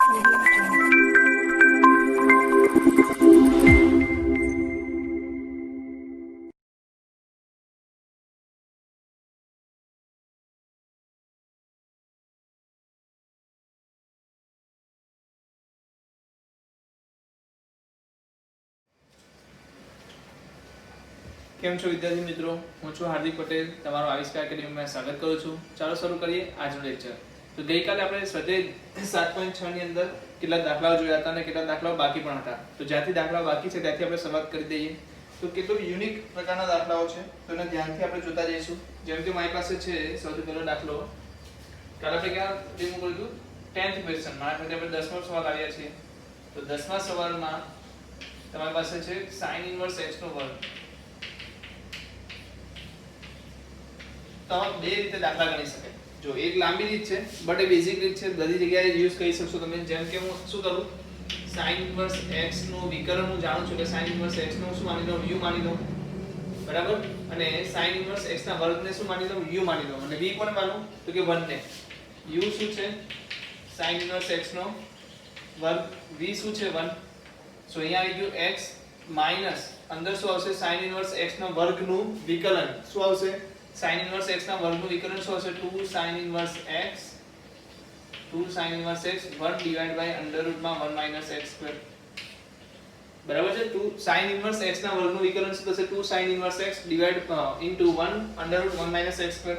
કેમ છો વિદ્યાર્થી મિત્રો, હું છું હાર્દિક પટેલ, તમારો આવિષ્કાર એકેડમીમાં સ્વાગત કરું છું। ચાલો શરૂ કરીએ આજનું લેક્ચર। તો ગઈકાલે આપણે સ્વાધ્યાય 7.6 ની અંદર કેટલા દાખલાઓ જોયા હતા અને કેટલા દાખલાઓ બાકી પણ હતા। તો જ્યાંથી દાખલાઓ બાકી છે ત્યાંથી આપણે શરૂઆત કરી દઈએ। તો કેટલું યુનિક પ્રકારના દાખલાઓ છે તો એને ધ્યાનથી આપણે જોતા જઈશું। જેમ કે મારી પાસે છે સૌથી પહેલો દાખલો, કાલે આપણે ક્યાં ડેમો કર્યું હતું 10th ક્વેશ્ચન, મારા ખાતે આપણે 10મો સવાલ આવ્યા છે। તો 10મા સવાલમાં તમારી પાસે છે sin ઇન્વર્સ x નો વર્ગ। તો બે રીતે દાખલા ગણી શકાય। જો એક લાંબી રીત છે બટ એ બેઝિક રીત છે, બધી જગ્યાએ યુઝ કરી શકશો તમે। જેમ કે હું શું કરું, sin ઇન્વર્સ x નું વિકર્ણ હું જાણું છું કે sin ઇન્વર્સ x નું શું માની લઉં, u માની લઉં, બરાબર। અને sin ઇન્વર્સ x ના વર્ગને શું માની લઉં, u માની લઉં। અને v કોને માનું તો કે 1 ને। u શું છે, sin ઇન્વર્સ x નો વર્ગ, v શું છે 1। સો અહીંયા આવી ગયું x માઈનસ અંદર શું આવશે, sin ઇન્વર્સ x ના વર્ગનું વિકલન શું આવશે, sin ઇન્વર્સ x ના વર્ગનું વિકલન શું હશે, 2 sin inverse x 1 divide by under રૂટમાં 1 માઈનસ x સ્ક્વેર, બરાબર છે। 2 sin ઇન્વર્સ x ના વર્ગનું વિકલન શું થશે, 2 sin inverse x divide into 1 under root 1 minus x square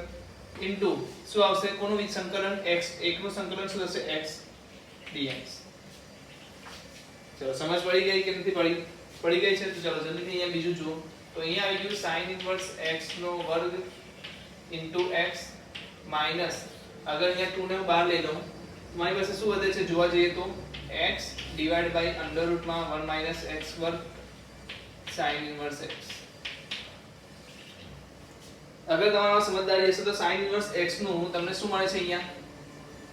into શું આવશે, કોનું સંકલન, x એકનું સંકલન શું થશે, x dx। ચલો સમજ પડી ગઈ કે નથી પડી ગઈ છે? તો ચલો જલ્દીથી અહીંયા બીજું જુઓ। તો અહીંયા આવી ગયું sin ઇન્વર્સ x નો વર્ગ into x માઈનસ, અગર અહીંયા 2 ને હું બહાર લઈ લઉં તો મારી પાસે શું વધે છે, જોવા જઈએ તો x ડિવાઇડ બાય અંડર રૂટમાં 1 માઈનસ x વર્ગ sin ઇન્વર્સ x। અગર તમારા સમજદારી હશે તો sin ઇન્વર્સ x નું તમને શું મળે છે અહીંયા,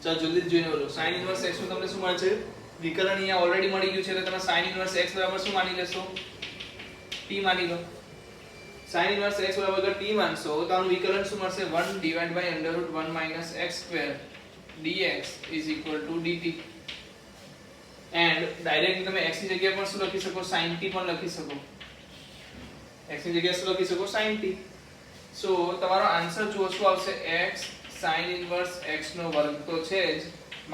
ચાલો જલ્દી જોઈને બોલો। sin ઇન્વર્સ x નું તમને શું મળે છે, વિકલન અહીંયા ઓલરેડી મળી ગયું છે એટલે તમે sin ઇન્વર્સ x બરાબર શું માની લેશો, t માની લો। sin ઇન્વર્સ x બરાબર અગર t માનશો તો આનું વિકલન શું મળશે, 1 divide by under root 1 minus x square dx is equal to dt। And directly તમે x ની જગ્યાએ પણ શું લખી શકો, sin t પણ લખી શકો। x ની જગ્યાએ શું લખી શકો, sin t। સો તમારો આન્સર જુઓ શું આવશે, x sin ઇન્વર્સ x નો વર્ગ તો છે જ,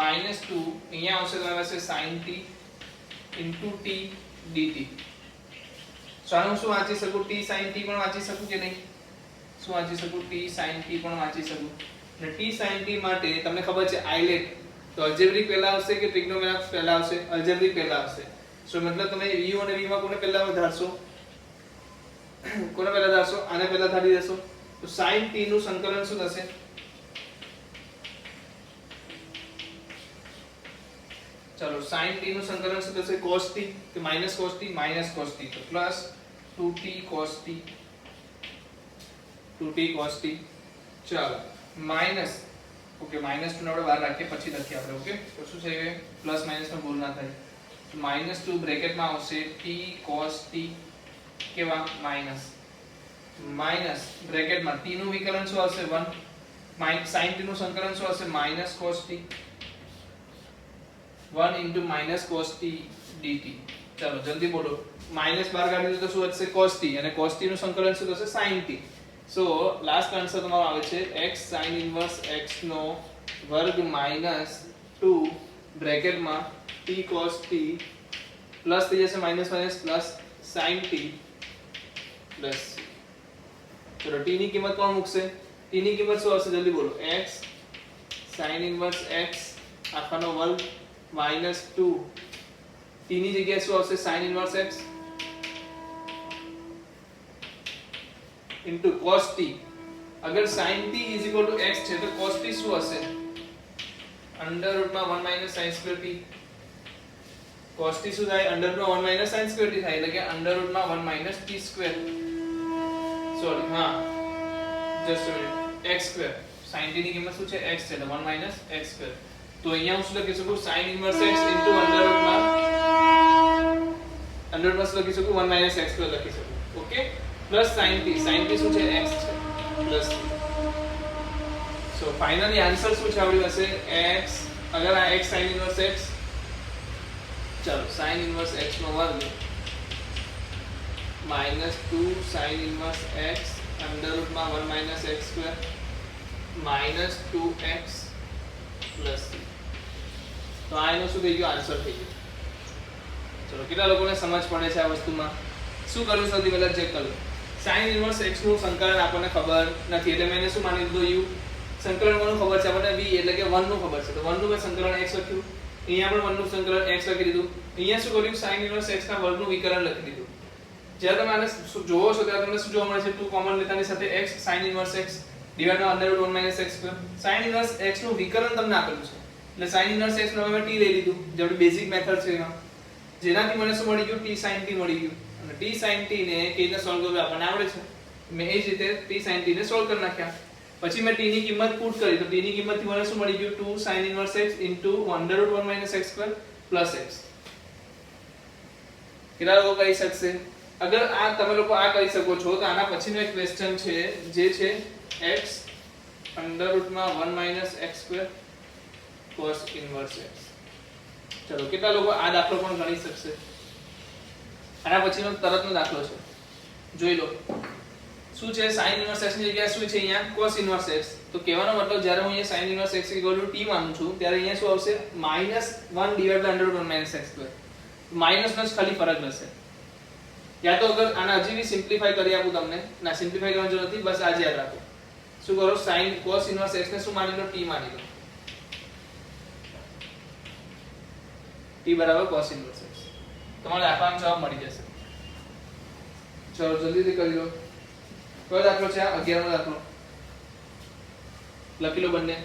માઈનસ 2 અહીંયા આવશે તમારી પાસે sin t into t dt। સો આનું શું વાંચી શકું, t sin t પણ વાંચી શકું કે નહીં, શું વાંચી શકું, t sin t પણ વાંચી શકું। અને t sin t માટે તમને ખબર છે આઇલેટ, તો અલ્જેબ્રિક પહેલા આવશે કે ટ્રિગ્નોમેટ્રિક પહેલા આવશે, અલ્જેબ્રિક પહેલા આવશે। સો મતલબ તમે u અને v માં કોને પહેલા વધારશો, કોને પહેલા ધારશો, આને પહેલા ધારી દેશો। તો sin t નું સંકલન શું થશે, चलो sin t નું સંકલન શું થશે, cos t કે minus cos t, minus cos t તો plus 2t cos t, 2t cos t। ચાલો માઈનસ, ઓકે માઈનસ 2 ને આપણે બહાર રાખીએ પછી લખીએ આપણે, ઓકે તો શું છે પ્લસ માઈનસ માં ભૂલ ના થાય। માઈનસ 2 બ્રેકેટ માં આવશે t cos t કેવા માઈનસ, માઈનસ બ્રેકેટ માં t નું વિકલન શું આવશે 1, sin t નું સંકલન શું આવશે minus cos t 1 into minus cos t dt। चलो जल्दी बोलो, माइनस बार काढी दो तो શું થશે, cos t, અને cos t નું સંકલન શું થશે, sin t। સો લાસ્ટ આન્સર તમારો આવે છે x sin ઇન્વર્સ x નો વર્ગ માઈનસ 2 બ્રેકેટ માં t cos t પ્લસ થઈ જશે minus minus plus sin t plus, ચલો t ની કિંમત કોણ મૂકશે, t ની કિંમત શું આવશે જલ્દી બોલો, x sin ઇન્વર્સ x આખાનો વર્ગ माइनस 2 t ની જગ્યાએ શું આવશે, sin inverse x into cos t। अगर sin t is equal to x છે તો cos t શું હશે, અંડર રૂટમાં 1 minus sin square t। cos t શું થાય, અંડર રૂટમાં 1 માઈનસ sin સ્ક્વેર t થાય, એટલે કે અંડર રૂટમાં 1 માઈનસ t સ્ક્વેર, સોરી હા just a minute, x square, sin t ની કિંમત શું છે x છે એટલે 1 માઈનસ x સ્ક્વેર। तो અહીંયા હું શું લખી શકું, sin inverse x into under રૂટમાં લખી શકું 1 માઈનસ x સ્ક્વેર લખી શકું, ઓકે પ્લસ sin t શું છે x છે પ્લસ। સો ફાઇનલી આન્સર શું છે આપણી પાસે x, અગર આ x sin ઇન્વર્સ x चलो sin इनवर्स x નો વર્ગ -2 sin inverse x under root में 1 - x square -2x plus c। तो आ એનો શું થઈ ગયો આન્સર થઈ ગયો। ચલો કેટલા લોકોને સમજ પડે છે આ વસ્તુમાં? શું કરવું સૌથી પહેલા ચેક કરો। sin ઇનવર્સ x નું સંકલન આપણને ખબર નથી એટલે મેં એને શું માની લીધું u। સંકલન કોનું ખબર છે આપણને v એટલે કે 1 નું ખબર છે તો 1 નું મેં સંકલન x લખ્યું। અહીંયા પણ 1 નું સંકલન x લખી દીધું। અહીંયા શું કર્યું sin ઇનવર્સ x ના વર્ગનું વિકલન લખી દીધું। જ્યારે તમે આને જોવો છો ત્યારે તમને શું જોવા મળે છે 2 કોમન લેતાની સાથે x sin inverse x divide by under root 1 - x square. sin inverse x નું વિકલન તમને આપેલું છે એટલે sin ઇનવર્સ x નો મેં t લઈ લીધું જે આપણી બેઝિક મેથડ છે એમાં જેનાથી મને શું મળી ગયું t sin t મળી ગયું અને t sin t ને કેવી રીતે સોલ્વ કરવું આપણને આવડે છે મેં એ જ રીતે t sin t ને સોલ્વ કરી નાખ્યા। પછી મેં t ની કિંમત પુટ કરી તો t ની કિંમતથી મને શું મળી ગયું 2 sin inverse x under root 1 - x square plus x। કેટલા લોકો કરી શકશે? અગર આ તમે લોકો આ કરી શકો છો તો આના પછીનો એક ક્વેશ્ચન છે જે છે x અંડર રૂટ માં 1 - x square cos inverse x। ચલો કેટલા લોકો આ દાખલો પણ ગણી શકશે? આના પછીનો તરતનો દાખલો છે જોઈ લો શું છે sin ઇનવર્સ x ની જગ્યાએ શું છે અહીંયા cos ઇનવર્સ x। તો કહેવાનો મતલબ જ્યારે હું અહીંયા sin ઇનવર્સ x t માનું છું ત્યારે અહીંયા શું આવશે -1 divide by under root 1 - x square. Minus નો જ ખાલી ફરક રહેશે। યા તો અગર આને હજી બી સિમ્પ્લિફાઈ કરી આપું તમને ના સિમ્પ્લિફાઈ કરવાની જરૂર નથી બસ આ જ યાદ રાખો શું કરો sin cos ઇનવર્સ x ને શું માની લો t માની લો t બરાબર cos ઇનવર્સ x તમારે દાખલાનો જવાબ મળી જશે। ચલો જલ્દીથી કરી લો કયો દાખલો છે આ 11 નો દાખલો લખી લો બંને।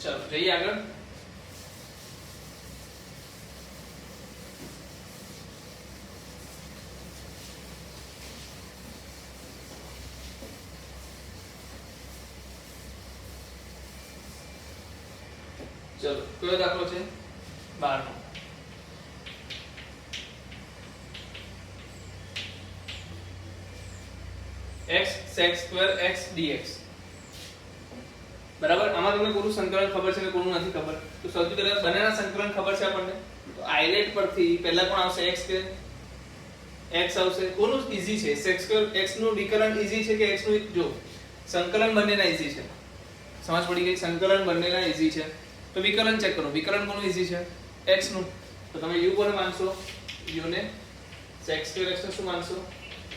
चलो जइए आगे। चलो कयो दाखलो छे 12 x sec square x dx બરાબર। આમાં તમને કોનું સંકલન ખબર છે ને કોનું નથી ખબર તો સૌથી પહેલા બંનેના સંકલન ખબર છે આપણને તો આઇલેટ પરથી પહેલા કોણ આવશે x કે x આવશે કોનું ઈઝી છે sec square x નું વિકલન ઈઝી છે કે x નું જો સંકલન બંનેના ઈઝી છે સમજ પડી ગઈ સંકલન બંનેના ઈઝી છે તો વિકલન ચેક કરો વિકલન કોનું ઈઝી છે x નું તો તમે u કોને માનશો u ને sec square x ને શું માનશો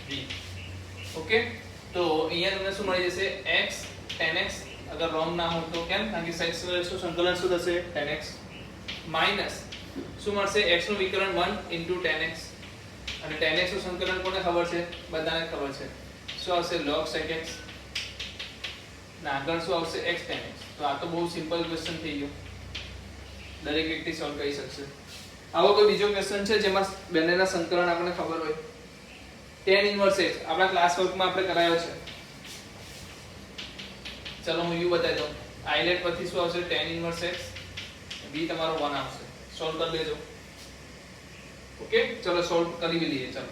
v ઓકે। તો અહીંયા તમને શું મળી જશે x tan x अगर रॉन्ग ना हो तो કેમ કારણ કે sin સ્ક્વેર x નું સંકલન શું થશે tan x માઈનસ શું મળશે x નું વિકલન 1 tan x અને tan x નું સંકલન કોને ખબર છે બધાને ખબર છે શું આવશે log sec x ના આગળ શું આવશે x tan x। તો આ તો બહુ સિમ્પલ ક્વેશ્ચન થઈ ગયો દરેક વ્યક્તિ સોલ્વ કરી શકશે। આવો કોઈ બીજો ક્વેશ્ચન છે જેમાં બંનેના સંકલન આપણને ખબર હોય tan ઇનવર્સ x આપણા ક્લાસ વર્કમાં આપણે કરાયો છે। चलो હું u બતાવી દઉં આઇલેટ પરથી શું આવશે tan ઇનવર્સ x b તમારો 1 આવશે સોલ્વ કરી લેજો ઓકે। ચલો સોલ્વ કરી भी લઈએ ચલો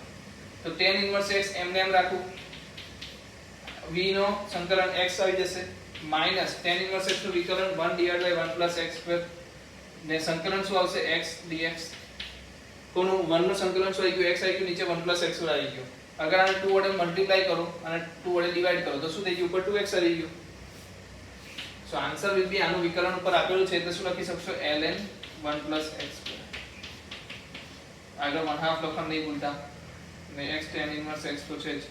તો tan ઇનવર્સ x એમને એમ રાખું v નો સંકલન x આવી જશે માઈનસ tan ઇનવર્સ x નું વિકલન 1 ડિવાઇડ બાય 1 + x સ્ક્વેર ને સંકલન શું આવશે x dx કોનું 1 નું સંકલન શું આવી ગયું x આવી ગયું નીચે 1 + x સ્ક્વેર આવી ગયું અગર આને 2 વડે મલ્ટીપ્લાય કરો અને 2 વડે ડિવાઇડ કરો તો શું થઈ ગયું ઉપર 2x આવી ગયું। So answer will be આનું વિકલન ઉપર આપેલું છે એટલે શું લખી શકશો ln 1 + x સ્ક્વેર આગળ 1/2 લખવાનું નહીં ભૂલતા ને x tan ઇનવર્સ x તો છે જ।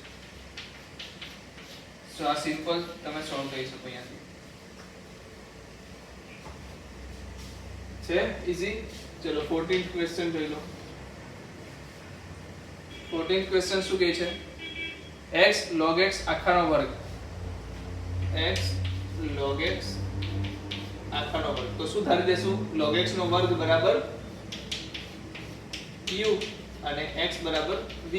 સો આ સિમ્પલ તમે સોલ્વ કરી શકો અહીંયાથી છે ઈઝી। ચલો 14th ક્વેશ્ચન જોઈ લો 14th ક્વેશ્ચન શું કહે છે x log x આખાનો વર્ગ x log x આખાનો વર્ગ તો શું ધારી દેશું log x નો વર્ગ બરાબર u અને x બરાબર v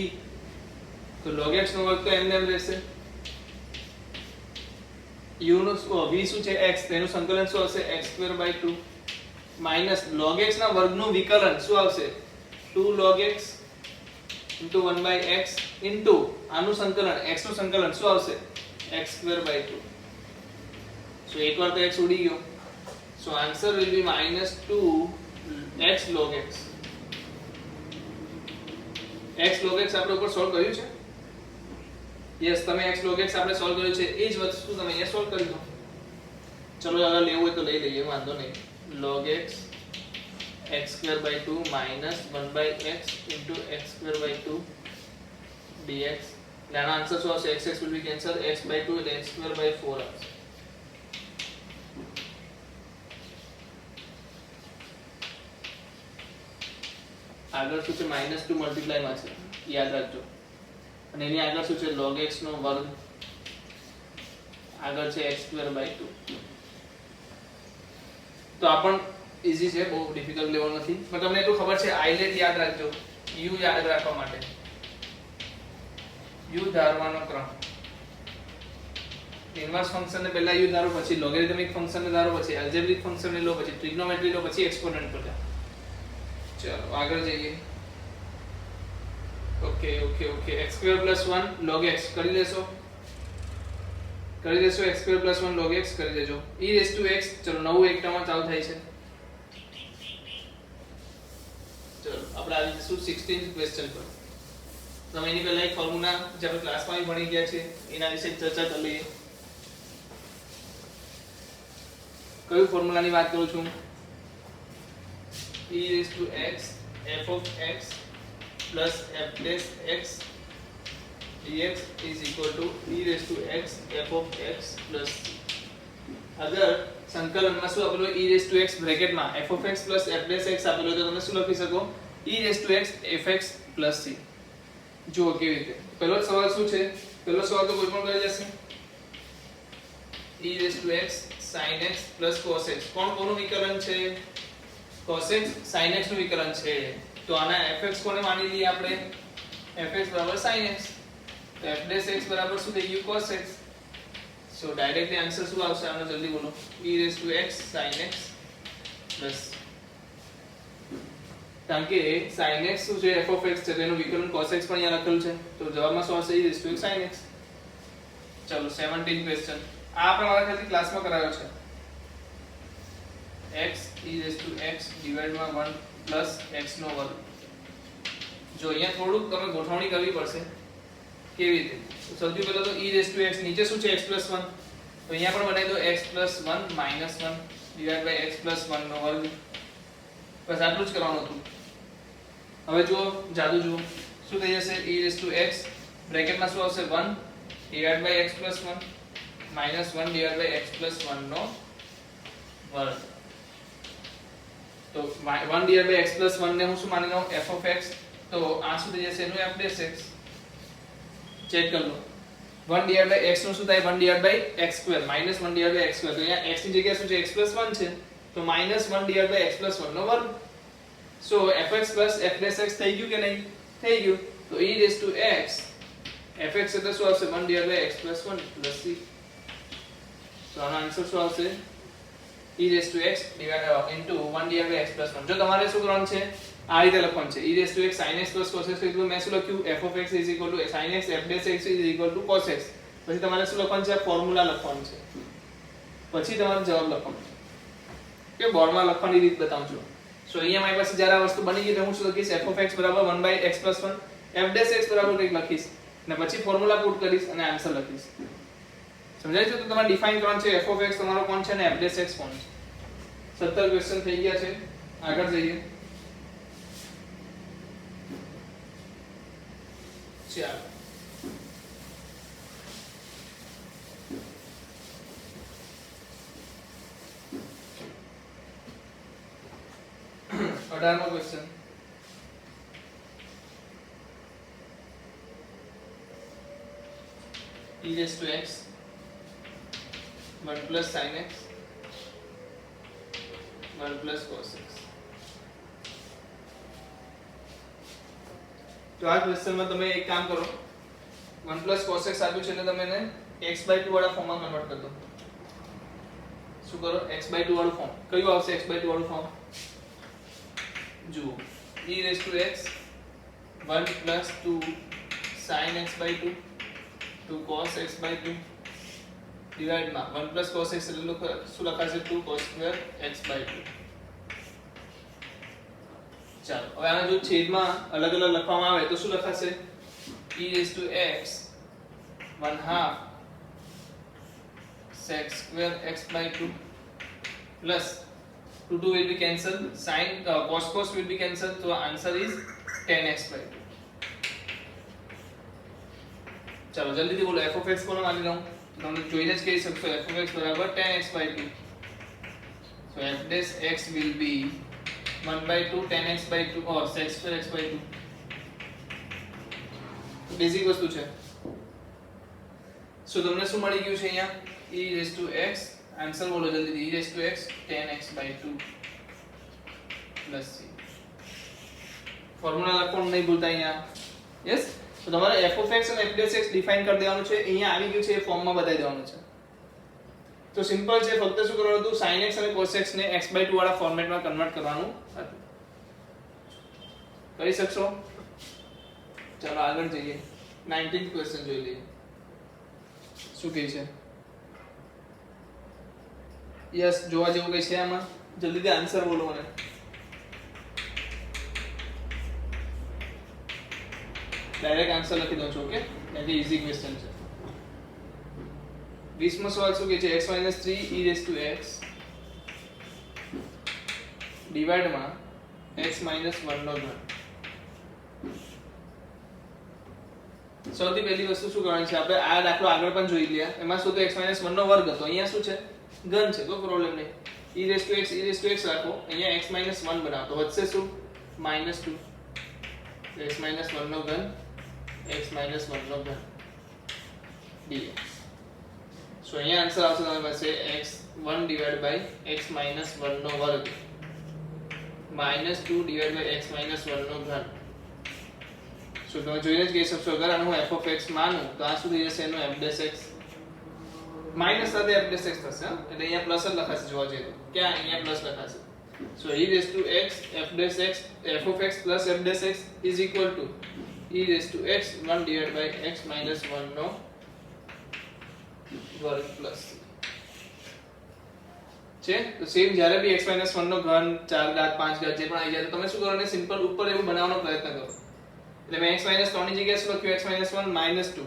તો log x નો વર્ગ તો એમને એમ રહેશે u નો v શું છે x તેનું સંકલન શું હશે x² / 2 માઈનસ log x ના વર્ગનું વિકલન શું આવશે 2 log x * 1/x આનું સંકલન x નું સંકલન શું આવશે x² / 2 સો એકવાર તો x ઉડી ગયો, so answer will be -2 x log x. x log x આપણે ઉપર સોલ્વ કર્યું છે. યસ, તમે x log x આપણે સોલ્વ કર્યું છે. એ જ વસ્તુ તમે અહીંયા સોલ્વ કરી દો. ચલો અગર લેવું હોય તો લઈ લઈએ, વાંધો નહીં. log x x2/2 1/x into x2/2 dx. આનો આન્સર શું આવશે? x will be cancel, x/2 એટલે x2/4 આવશે. આગળ શું છે? -2 મલ્ટીપ્લાય માં છે, યાદ રાખજો. અને એની આગળ શું છે? log x નો વર્ગ, આગળ છે x2/2. તો આ પણ ઈઝી છે, બહુ ડિફિકલ્ટ લેવલ નથી. પણ તમને એટલું ખબર છે, આઈલેટ યાદ રાખજો. u યાદ રાખવા માટે u ધારવાનો ક્રમ. ઇન્વર્સ ફંક્શન ને પહેલા u ધારો, પછી લોગેરિથમિક ફંક્શન ને ધારો, પછી એલ્જેબ્રિક ફંક્શન ને લો, પછી ટ્રિગ્નોમેટ્રી લો, પછી એક્સપોનેન્ટ પર જાઓ. ચલો આગળ જઈએ. ઓકે x2 + 1 log x કરી લેશો, x2 + 1 log x કરી દેજો. e⁻x, ચલો નવું એક ટર્મ ચાલુ થાય છે. ચલો આપણે આવી જઈશું 16th ક્વેશ્ચન પર. તમે એની પહેલા એક ફોર્મ્યુલા જે આપણે ક્લાસમાં ભણી ગયા છે એના વિશે ચર્ચા કરી લઈએ. કયું ફોર્મ્યુલાની વાત કરું છું? e⁻x f(x) plus f'(x) dx is equal to e⁻x f(x) plus c. અગર સંકલનમાં શું આપેલું? e⁻x બ્રેકેટમાં f(x) plus f'(x) આપેલું તો તમે શું લખી શકો? e⁻x fx plus c. જુઓ કેવી રીતે. પહેલો સવાલ શું છે? પહેલો સવાલ તો કોઈ પણ કરી જશે. e⁻x sin x plus cos x. કોનું વિકલન છે? cos x sin x નું વિકલન છે. તો આના fx કોને માની લઈએ આપણે? fx sin x. તો f'(x) શું થઈ ગયું? cos x. સો ડાયરેક્ટલી આન્સર શું આવશે? આનો જલ્દી બોલો. e⁻x sin x plus, કારણ કે sin x શું છે? f(x) છે, તેનું વિકલન cos x પણ અહીંયા લખેલું છે. તો જવાબમાં શું આવશે? e⁻x sin x. ચલો 17 ક્વેશ્ચન. આ આપણે મારા ખ્યાલથી ક્લાસમાં કરાયો છે. x e⁻x ડિવાઇડમાં 1 પ્લસ x નો વર્ગ. જો અહીંયા થોડુંક તમે ગોઠવણી કરવી પડશે. કેવી રીતે? તો સૌથી પહેલા તો e⁻x નીચે શું છે? x + 1. તો અહીંયા પણ બનાવી દો x + 1 - 1 ડિવાઇડ x + 1 નો વર્ગ. બસ આટલું જ કરવાનું હતું. હવે જુઓ, જાદુ જુઓ. શું થઈ જશે? e⁻x બ્રેકેટમાં શું આવશે? 1 ડિવાઇડ x + 1 - 1 ડિવાઇડ x + 1 નો વર્ગ. તો 1 ડિવાઇડ x + 1 ને હું શું માની લઉં? f(x). તો આ શું થઈ જશે? એનું f'(x). ચેક કરી લો. 1 ડિવાઇડ x નું શું થાય? 1 ડિવાઇડ x², -1 ડિવાઇડ x². તો અહીંયા x ની જગ્યાએ શું છે? x + 1 છે. તો -1 ડિવાઇડ x + 1 નો વર્ગ. સો fx + f'(x) થઈ ગયું કે નહીં? થઈ ગયું. તો e⁻x fx એટલે શું આવશે? 1 ડિવાઇડ x + 1 + c. તો આનો આન્સર શું આવશે? e⁻x into 1 divide x + 1. જો તમારે શું કરવાનું છે? આ રીતે લખવાનું છે. e⁻x sin x plus cos x. તો મેં શું લખ્યું? f(x) = sin x, f'(x) = cos x. પછી તમારે શું લખવાનું છે? ફોર્મ્યુલા લખવાનું છે. પછી તમારે જવાબ લખવાનો છે. કે બોર્ડમાં લખવાની રીત બતાવું છું. સો અહીંયા મારી પાસે જ્યારે આ વસ્તુ બની ગઈ તો હું શું લખીશ? f(x) = 1/x + 1, f'(x) બરાબર કંઈક લખીશ અને પછી ફોર્મ્યુલા પુટ કરીશ અને આન્સર લખીશ. સમજાય છે? તો તમારે ડિફાઇન કરવાનું છે f(x) તમારો કોણ છે અને f'(x) કોણ છે. 17 ક્વેશ્ચન થઈ ગયા છે. આગળ જઈએ. ચાલો 18મો question. e⁻x 1 plus sin x 1 plus cos x. તો આ ક્વેશ્ચનમાં તમે એક કામ કરો, 1 plus cos x આપ્યું છે એટલે તમે એને x/2 વાળા ફોર્મમાં કન્વર્ટ કરી દો. શું કરો? x/2 વાળું ફોર્મ. કયું આવશે x/2 વાળું ફોર્મ? જુઓ, e⁻x 1 plus 2 sin x/2 2 cos x/2 divide માં 1 + cos x એટલે શું લખાશે 2 cos સ્ક્વેર x/2. ચાલો હવે આને જો છેદમાં અલગ અલગ લખવામાં આવે તો શું લખાશે e⁻x 1/2 sec square x/2 plus 2 will be cancelled, sin cos will be cancelled, so answer is 10x/2. चलो जल्दी से बोलो f(x) કોનો માની લઉં તો તમને જોઈને જ કહી શકશો f(x) = 10x/2. so f(x) will be 1/2 10x/2 or sec square x/2. Basic વસ્તુ છે. સો તમને શું મળી ગયું છે અહીંયા e⁻x આન્સર બોલો જલ્દી e⁻x 10x/2 plus c. Formula લખવાનું નહીં ભૂલતા અહીંયા. યસ, તો તમારે f(x) અને f(x) ડિફાઇન કરી દેવાનું છે. અહીંયા આવી ગયું છે એ ફોર્મમાં બતાવી દેવાનું છે. તો સિમ્પલ છે, ફક્ત શું કરવાનું હતું sin x અને cos x ને x/2 વાળા ફોર્મેટમાં કન્વર્ટ કરવાનું હતું. કરી શકશો? ચાલો આગળ જઈએ. 19th ક્વેશ્ચન જોઈ લઈએ શું કહે છે. યસ, જોવા જેવું કઈ છે આમાં? જલ્દીથી આન્સર બોલો મને. ડાયરેક્ટ આન્સર લખી દઉં છું. ઓકે, એટલે ઈઝી ક્વેશ્ચન છે. 20મો સવાલ શું કહે છે x - 3 e⁻x ડિવાઇડ માં x - 1 નો ઘન. સૌથી પહેલી વસ્તુ શું કરવાની છે આપણે આ દાખલો આગળ પણ જોઈ લીધા. એમાં શું તો x - 1 નો વર્ગ હતો, અહીંયા શું છે ઘન છે, કોઈ પ્રોબ્લેમ નહીં. e⁻x રાખો, અહીંયા x - 1 બનાવો તો વધશે શું -2. x - 1 નો ઘન x - 1 નો ઘન dx. સો અહીંયા આન્સર આવશે તમારી પાસે x1 / x - 1 નો વર્ગ -2 / x - 1 નો ઘન. સો તમે જોઈને જ કહી શકશો અગર આનું f(x) માનું તો આ શું થઈ જશે એનો f'(x) માઈનસ સાથે f'(x) થશે. એટલે અહીંયા પ્લસ જ લખાશે જોવા જઈએ તો. ક્યાં અહીંયા પ્લસ લખાશે. સો e⁻x f'(x) f(x) plus f'(x) is equal to e⁻x 1 / x - 1 નો વર્ગ પ્લસ છે. તો સેમ જ્યારે બી x - 1 નો ઘન 4 ઘાત 5 ઘાત જે પણ આવી જાય તો તમે શું કરો ને સિમ્પલ ઉપર એવું બનાવવાનો પ્રયત્ન કરો. એટલે મેં x - 3 ની જગ્યાએ શું લખ્યું x - 1 -2.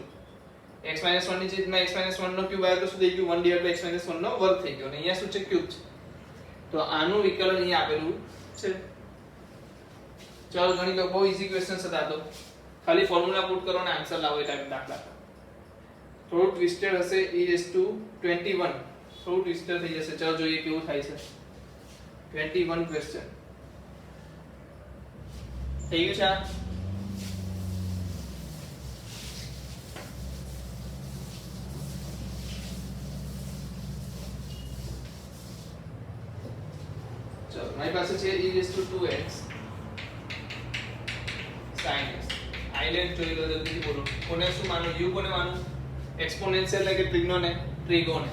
x - 1 ની જગ્યાએ x - 1 નો ક્યુબ આવ્યો તો શું થઈ ગયું 1 / x - 1 નો વર્ગ થઈ ગયો. અને અહીંયા શું છે ક્યુબ છે. તો આનું વિકલન અહીંયા આપેલું છે. ચાલો ગણી લો, બહુ ઈઝી ક્વેશ્ચન હતા. તો ખાલી ફોર્મ્યુલા પુટ કરો અને આન્સર લાવો એ ટાઈપ દાખલા. થોડું ટ્વિસ્ટેડ હશે e⁻21 થોડું ટ્વિસ્ટેડ થઈ જશે. ચાલો જોઈએ કેવું થાય છે. 21 ક્વેશ્ચન થઈ ગયું છે. ચાલો મારી પાસે છે e⁻2x sin x. આઈલેટ જોઈ લો જલ્દી બોલો. કોને શું માનું? u કોને માનું? એક્સપોનેન્શિયલ એટલે કે ટ્રિગોને.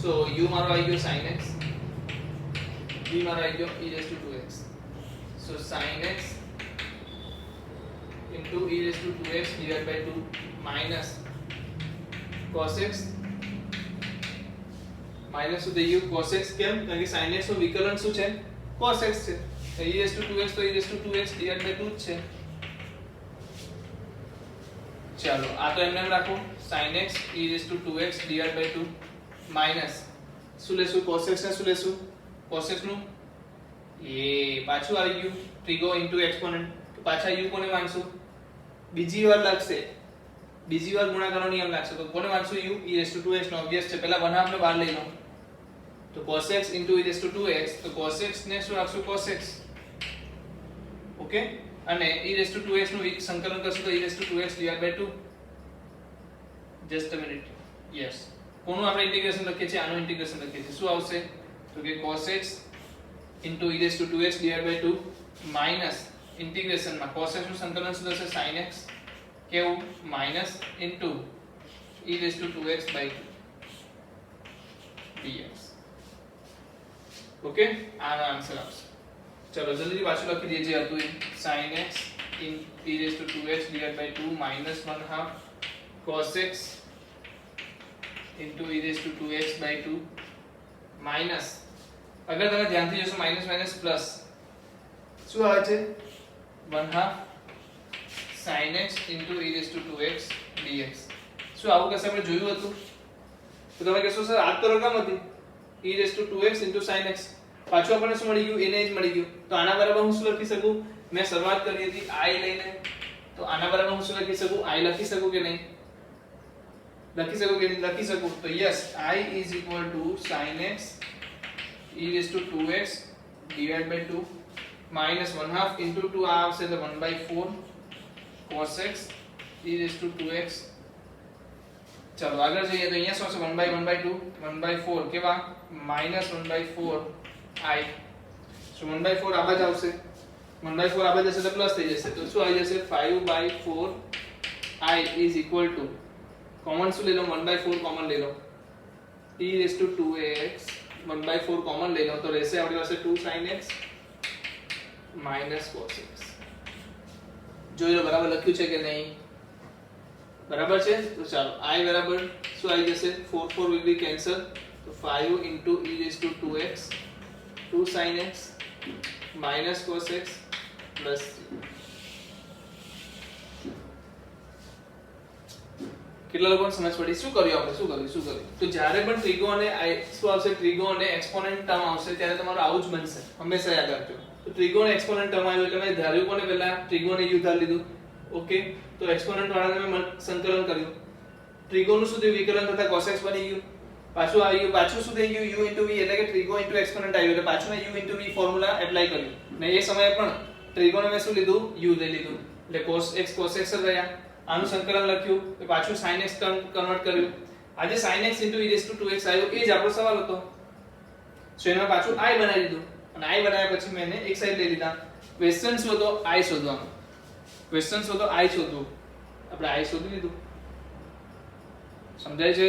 સો u મારો આવી ગયો sin x, b મારો આવી ગયો e⁻2x. So sin x into e⁻2x divided by 2 minus cos x minus શું થઈ ગયું cos x. કેમ? કારણ કે sin x નું વિકલન શું છે cos x છે. e⁻2x તો e⁻2x divided by 2 જ છે. ચાલો આ તો એમને એમ રાખો sin x e⁻2x divided by 2 minus શું લેશું cos x ને શું લેશું cos x નું એ પાછું આવી ગયું ટ્રિગો ઇન્ટુ એક્સપોનેન્ટ. તો પાછા u કોને માનશું? બીજી વાર લાગશે, બીજી વાર ગુણાકારનો નિયમ લાગશે તો કોને માનશું u e⁻2x નો ઓબ્વિયસ છે. પહેલા 1/2 ને બહાર લઈ લો તો cos x into e⁻2x તો cos x ને શું રાખશું cos x. ઓકે, અને e⁻2x નું સંકલન કરશું તો e⁻2x divided by 2. Just a minute. Yes, કોનું આપણે ઇન્ટિગ્રેશન લખીએ છીએ? આનું ઇન્ટિગ્રેશન લખીએ છીએ. શું આવશે તો કે cos x into e⁻2x divided by 2 minus integration માં cos x નું સંકલન શું થશે sin x કેવું minus into e⁻2x by 2 dx. Okay, આનો આન્સર આવશે. ચલો જલ્દી પાછું લખી દઈએ જે હતું sin x in e⁻2x divided by 2 minus 1/2 cos x into e raised to 2x by 2 minus, અગર તમે ધ્યાનથી જોશો માઈનસ માઈનસ પ્લસ શું આવે છે 1/2 sin x into e raised to 2x dx. શું આવું કશે આપણે જોયું હતું? તો તમે કહેશો સર આ તો રકમ હતી e raised to 2x into sin x, પાછું આપણને શું મળી ગયું? એને જ મળી ગયું. તો આના બરાબર હું શું લખી શકું? મેં શરૂઆત કરી હતી i લઈને, તો આના બરાબર હું શું લખી શકું? i લખી શકું કે નહીં? લખી શકું કે નહીં? લખી શકું. તો yes, i is equal to sin x e raised to 2x divided by 2 minus 1/2 into 2 આ આવશે એટલે 1/4 cos x e raised to 2x. ચલો આગળ જઈએ તો અહીંયા શું છે? 1/2 1/4 કેવા? minus 1/4 i. so 1/4 આ બાજુ આવશે, 1/4 આ બાજુ જશે તો પ્લસ થઈ જશે, તો શું આવી જશે? 5/4 i is equal to, common શું લઈ લો? 1/4 કોમન લઈ લો, e raised to 2x 1/4 common લઈ લો તો રહેશે આપણી પાસે 2 sin x minus cos x. જોઈ લો બરાબર લખ્યું છે કે નહીં? બરાબર છે. તો ચાલો i બરાબર શું આવી જશે? 4 4 will be cancel, તો 5 into e raised to 2x 2 sin x minus cos x plus 3. કેટલા લોકોને સમજ પડી? શું કર્યું આપણે? શું કર્યું? તો જ્યારે પણ ત્રિગો અને શું આવશે? ત્રિગો અને એક્સપોનેન્ટ ટર્મ આવશે ત્યારે તમારું આવું જ બનશે, હંમેશા યાદ રાખજો. તો ત્રિગો અને એક્સપોનેન્ટ ટર્મ આવ્યો એટલે મેં ધાર્યું કોને પહેલા? ત્રિગો અને u ધારી લીધું. ઓકે, તો એક્સપોનેન્ટ વાળાને મેં સંકલન કર્યું. ત્રિગોનું શું થયું? વિકલન થતા cos x બની ગયું. પાછું આવી ગયું, પાછું શું થઈ ગયું? u into v એટલે કે ત્રિગો into એક્સપોનેન્ટ આવ્યું એટલે પાછું મેં u into v formula apply કર્યું. ને એ સમયે પણ ત્રિગોને મેં શું લીધું? u લઈ લીધું એટલે cos x જ રહ્યા. આનું સંકલન લખ્યું કે પાછું sin x કન્વર્ટ કર્યું. આજે sin x into e raised to 2x આવ્યો, એ જ આપણો સવાલ હતો. સો એમાં પાછું i બનાવી દીધું અને i બનાવ્યા પછી મેં એક સાઈડ લઈ લીધા. ક્વેશ્ચન શું હતો? i શોધવાનો. ક્વેશ્ચન શું હતો? i શોધવું. આપણે i શોધી લીધું. સમજાય છે?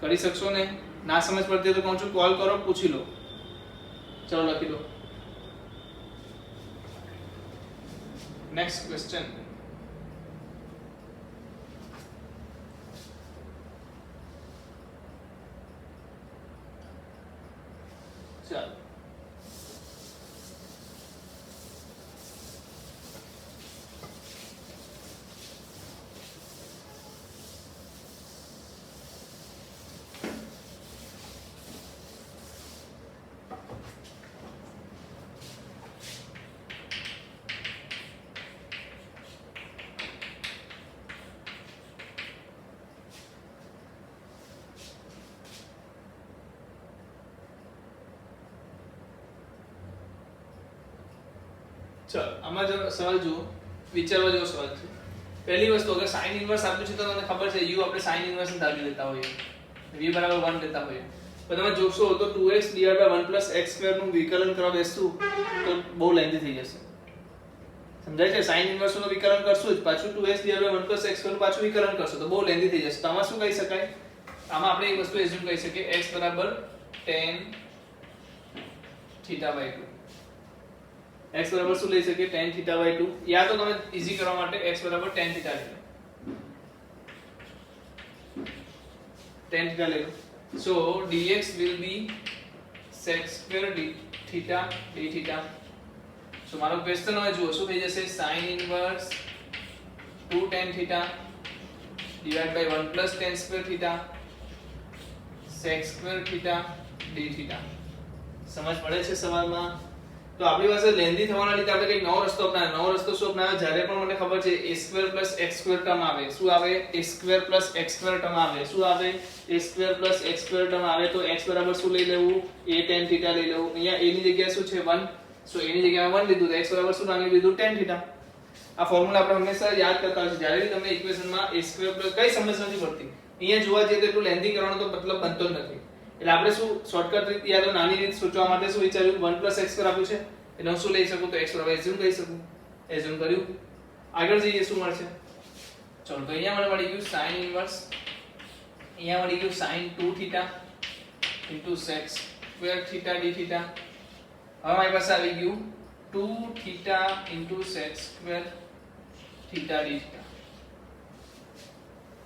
કરી શકશો ને? ના સમજ પડતી તો કહું છું કોલ કરો, પૂછી લો. ચલો લખી લો. Next question. ચાલો ચાલો આમાં જો સવાલ જુઓ, વિચારવા જેવો સવાલ છે. પહેલી વસ્તુ, અગર sin ઇન્વર્સ આપ્યું છે તો તમને ખબર છે u આપણે sin ઇન્વર્સ ને ધારી લેતા હોઈએ, v બરાબર 1 લેતા હોઈએ. પણ તમે જોશો તો 2x divided by 1 plus x square નું વિકલન કરવા બેસશું તો બહુ લેન્ધી થઈ જશે. સમજાય છે? sin ઇન્વર્સ નું વિકલન કરશું જ, પાછું 2x divided by 1 plus x square નું પાછું વિકલન કરશું તો બહુ લેન્ધી થઈ જશે. તો આમાં શું કહી શકાય? આમાં આપણે એક વસ્તુ એઝ્યુમ કરી શકીએ, x બરાબર tan theta by 2. x બરાબર શું લઈ શકીએ? tan theta by 2. યા તો તમે ઈઝી કરવા માટે x બરાબર tan theta લઈ લો. tan theta લઈ લો. So dx will be sec square d theta d theta. So મારો ક્વેશ્ચન હવે જુઓ શું થઈ જશે? sin inverse 2 tan theta divided by 1 plus tan square theta sec square theta d theta. સમજ પડે છે સવાલમાં? તો આપણી પાસે લેન્ધી થવાના લીધે આપણે કંઈક નવો રસ્તો અપનાવ્યો. નવો રસ્તો શું અપનાવ્યો? જ્યારે પણ મને ખબર છે a square plus x square term આવે, શું આવે? a square plus x square term આવે. શું આવે? a square plus x square term આવે તો x બરાબર શું લઈ લેવું? a tan theta લઈ લેવું. અહીંયા a ની જગ્યાએ શું છે? 1. સો a ની જગ્યાએ 1 લીધું તો x બરાબર શું નામી લીધું? tan theta. આ ફોર્મ્યુલા આપણે હંમેશા યાદ કરતા હોય છે. જ્યારે બી તમને ઇક્વેશનમાં a square plus કઈ સમજ નથી પડતી, અહીંયા જોવા જઈએ તો એટલું લેન્ધી કરવાનો તો મતલબ બનતો જ નથી. એટલે આપણે શું શોર્ટકટ રીત યા તો નાની રીત સોચવા માટે શું વિચાર્યું? 1 plus x square આપ્યું છે એટલે હું શું લઈ શકું? તો x બરાબર એઝ્યુમ કરી શકું. એઝ્યુમ કર્યું. આગળ જઈએ શું મળશે? ચલો તો અહીંયા મને મળી ગયું sin ઇન્વર્સ, અહીંયા મળી ગયું sin 2 theta into sec square theta d theta. હવે મારી પાસે આવી ગયું 2 theta into sec square theta d theta.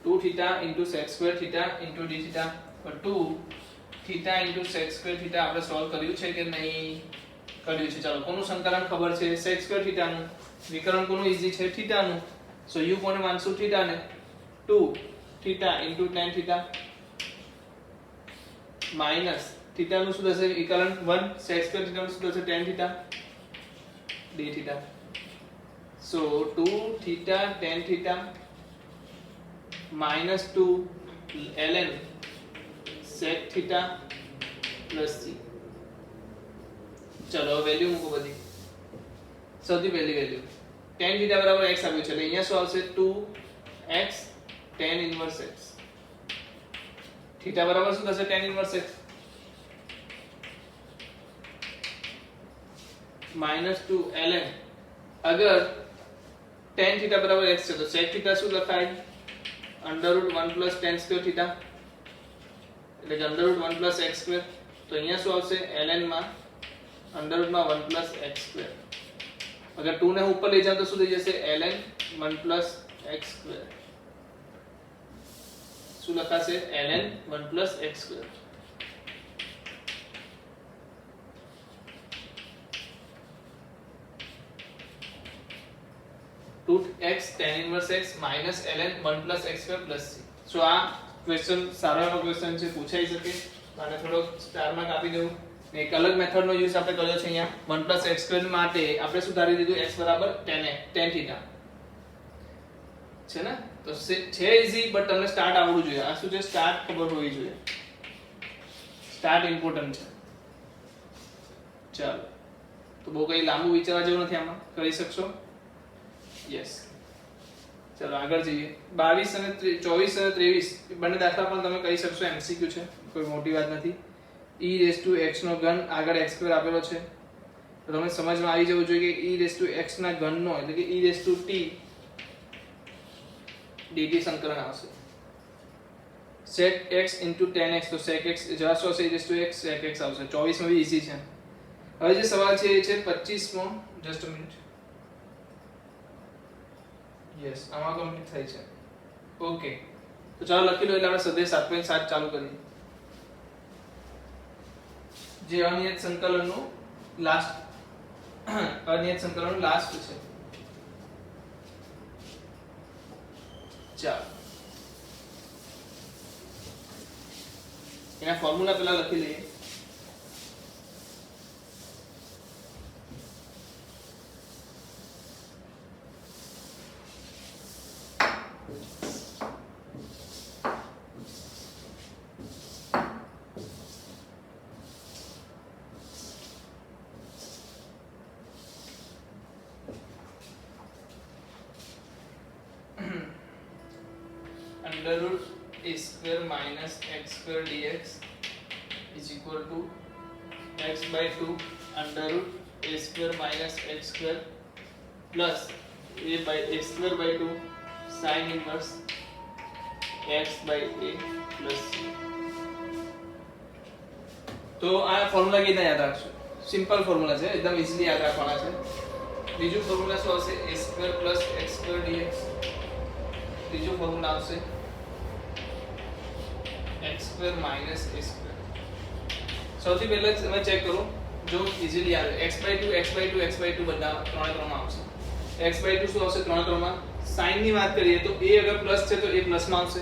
2 theta into sec square theta into d theta और 2 theta into sec square theta આપણે સોલ્વ કર્યું છે કે નહીં કર્યું છે ચાલો કોનું સંકલન ખબર છે sec square થીટા નું વિકલન કોનું ઈઝી છે થીટા નું સો u કોને માનશું થીટા ને 2 theta into tan theta minus theta નું શું થશે વિકલન 1 sec square થીટા નું શું થશે tan થીટા d થીટા સો 2 theta tan theta minus 2 ln sec theta plus c चलो वैल्यू મૂકો બધી સૌથી પહેલી વેલ્યુ tan theta બરાબર x આવ્યું છે એટલે અહીંયા શું આવશે 2x tan inverse x theta બરાબર શું થશે tan inverse x minus 2 ln अगर tan theta बराबर x છે તો sec theta શું લખાય under root 1 plus tan square theta એટલે કે under root 1 plus x square તો અહીંયા શું આવશે ln માં अंडर रूट માં 1 प्लस x स्क्वायर अगर 2 ને ઉપર લઈ જાવ તો શું થઈ જશે ln 1 प्लस x स्क्वायर શું લખાશે ln 1 plus x square 2x tan inverse x minus ln 1 plus x square plus c સો આ ક્વેશ્ચન સારો એવો ક્વેશ્ચન છે પૂછાઈ શકે અને થોડો સ્ટાર માં કાપી દેવું ને એક અલગ મેથડ નો યુઝ આપણે કર્યો છે અહીંયા 1 plus x square માટે આપણે શું ધારી દીધું x બરાબર tan theta છે ને તો છે ઈઝી બટ તમને સ્ટાર્ટ આવડવું જોઈએ આ શું છે સ્ટાર્ટ ખબર હોવી જોઈએ સ્ટાર્ટ ઇમ્પોર્ટન્ટ છે ચાલો તો બહુ કઈ લાંબુ વિચારવા જેવું નથી આમાં કરી શકશો यस चलो આગળ જઈએ 22 અને 24 અને 23 બંને દાખલા પણ તમે કહી શકશો એમસીક્યુ છે કોઈ મોટી વાત નથી e⁻x નો ઘન આગળ x સ્ક્વેર આપેલો છે તો તમને સમજમાં આવી જવું જોઈએ કે e⁻x ના ઘનનો એટલે કે e⁻t dt સંકલન આવશે sec x tan x તો sec x જવાબ આવશે e⁻x sec x આવશે 24 માં બી ઈઝી છે હવે જે સવાલ છે એ છે 25 માં જસ્ટ અ મિનિટ यस આમાં કમ્પ્લીટ થઈ છે ઓકે તો ચાલો લખી લો એટલે આપણે સદે 7.7 ચાલુ કરીએ જે અનિયત સંકલનનું લાસ્ટ છે ચાલો એના ફોર્મ્યુલા પહેલા લખી લઈએ under root a square minus x square dx is equal to x by 2 under root a square minus x square plus a by a square by 2 sin inverse x by a plus c तो આ formula કેવી રીતે યાદ રાખશો simple formula છે એકદમ easily યાદ રાખવાના છે બીજું ફોર્મ્યુલા શું આવશે a square plus x square dx ત્રીજો ફોર્મ્યુલા આવશે x square minus a square સૌથી પહેલા તમે ચેક કરો જો ઈઝીલી આવે x by 2 x by 2 x by 2 બધા ત્રણે ત્રણમાં આવશે x by 2 શું આવશે ત્રણે ત્રણમાં sin ની વાત કરીએ તો a અગર પ્લસ છે તો a પ્લસ માં આવશે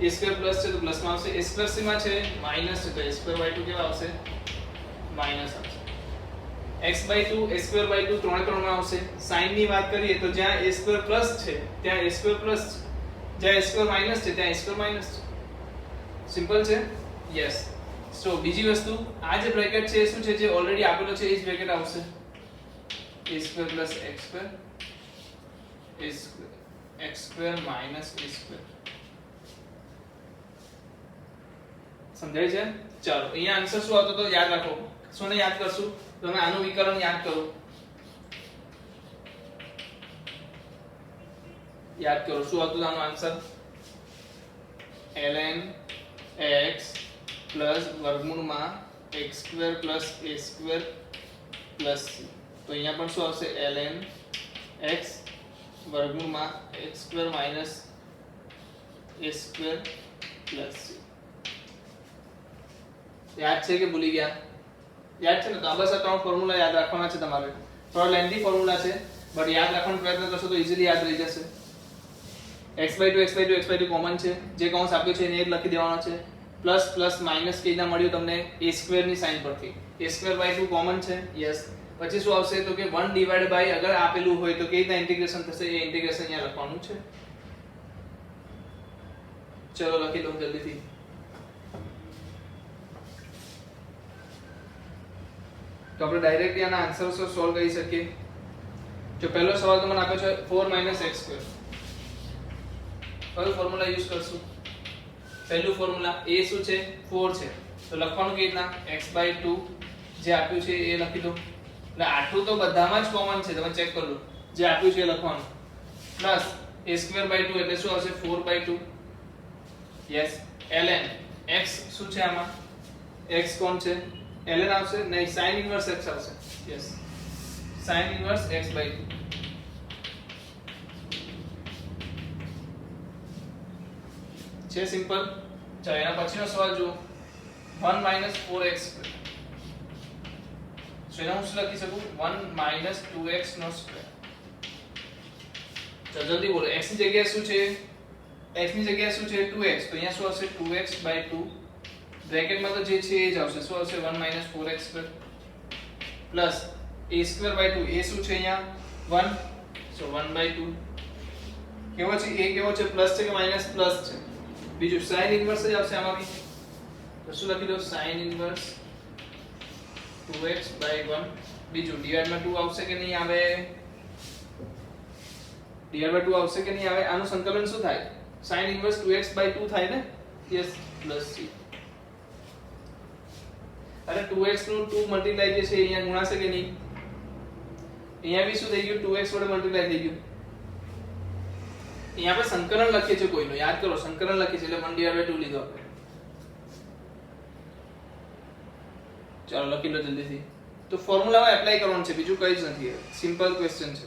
a સ્ક્વેર પ્લસ છે તો પ્લસ માં આવશે a સ્ક્વેર c માં છે માઈનસ છે તો a સ્ક્વેર by 2 કેવા આવશે માઈનસ આવશે x by 2 a square by 2 ત્રણે ત્રણમાં આવશે sin ની વાત કરીએ તો જ્યાં a સ્ક્વેર પ્લસ છે ત્યાં a સ્ક્વેર પ્લસ જ્યાં a સ્ક્વેર માઈનસ છે ત્યાં a સ્ક્વેર માઈનસ છે સિમ્પલ છે યસ સો બીજી વસ્તુ આ જે બ્રેકેટ છે એ શું છે જે ઓલરેડી આપેલો છે એ જ બ્રેકેટ આવશે a square plus x square x square minus a square સમજાય છે ચાલો અહીંયા આન્સર શું આવતો તો યાદ રાખો શું યાદ કરશું તમે આનું વિકલન યાદ કરો શું હતું આનો આન્સર ln x પ્લસ વર્ગમૂળમાં x square plus a square plus c તો અહીંયા પણ શું આવશે ln x વર્ગમૂળમાં x square minus a square plus c. યાદ છે કે ભૂલી ગયા? યાદ છે ને? તો આ બસ આ ત્રણ ફોર્મ્યુલા યાદ રાખવાના છે તમારે. થોડા લેન્થી ફોર્મ્યુલા છે બટ યાદ રાખવાનો પ્રયત્ન કરશો તો ઈઝીલી યાદ રહી જશે. x/2 કોમન છે, જે કૌંસ આપ્યો છે એને એ જ લખી દેવાનો છે. પ્લસ પ્લસ માઈનસ કઈ રીતના મળ્યું તમને? a² ની સાઈન પરથી. a²/2 કોમન છે, યસ. પછી શું આવશે તો કે 1 ડિવાઇડ બાય અગર આપેલું હોય તો કઈ રીતના ઇન્ટિગ્રેશન થશે એ ઇન્ટિગ્રેશન અહીંયા લખવાનું છે. ચલો લખી લો જલ્દીથી. તો આપણે ડાયરેક્ટલી આના આન્સર સોલ્વ કરી શકીએ. જો પહેલો સવાલ તો મને આપ્યો છે 4 - x². કયો ફોર્મ્યુલા યુઝ કરશું? પહેલું ફોર્મ્યુલા a શું છે? 4 છે, તો લખવાનું કેવી રીતના? x/2 જે આપ્યું છે એ લખી દો. એટલે આટલું તો બધામાં જ કોમન છે, તમે ચેક કરી લો. જે આપ્યું છે એ લખવાનું પ્લસ a²/2 એટલે શું આવશે? 4/2. યસ. ln x શું છે આમાં? x કોણ છે? ln આવશે નહીં, sin ઇન્વર્સ x આવશે. યસ, sin ઇન્વર્સ x/2 છે. સિમ્પલ. ચાલો એના પછીનો સવાલ જુઓ. 1 - 4x². સો એના હું શું લખી શકું? 1 - 2x². ચાલો જલ્દી બોલો. x ની જગ્યાએ શું છે? x ની જગ્યાએ શું છે? 2x. તો અહીંયા શું આવશે? 2x/2. બ્રેકેટમાં તો જે છે એ જ આવશે. શું આવશે? 1 - 4x² પ્લસ a²/2. a શું છે અહીંયા? 1. સો 1/2. કેવો છે? a કેવો છે? પ્લસ છે કે માઈનસ? પ્લસ છે. બીજું sin ઇન્વર્સ જ આવશે આમાં બી. તો શું લખી દો? sin inverse 2x/1. બીજું ડિવાઇડ માં 2 આવશે કે નહીં આવે? ડિવાઇડ માં 2 આવશે કે નહીં આવે? આનું સંકલન શું થાય? sin ઇન્વર્સ 2x/2 થાય ને? Yes, plus c. અરે 2x નું 2 મલ્ટીપ્લાય જે છે અહીંયા ગુણાશે કે નહીં? અહીંયા બી શું થઈ ગયું? 2x વડે મલ્ટીપ્લાય થઈ ગયું. અહીંયા આપણે સંકલન લખીએ છીએ કોઈનું, યાદ કરો, સંકલન લખીએ છીએ એટલે 1/2 લીધો આપણે. ચાલો લખી લો જલ્દીથી. તો ફોર્મ્યુલામાં એપ્લાય કરવાનું છે, બીજું કંઈ જ નથી. સિમ્પલ ક્વેશ્ચન છે.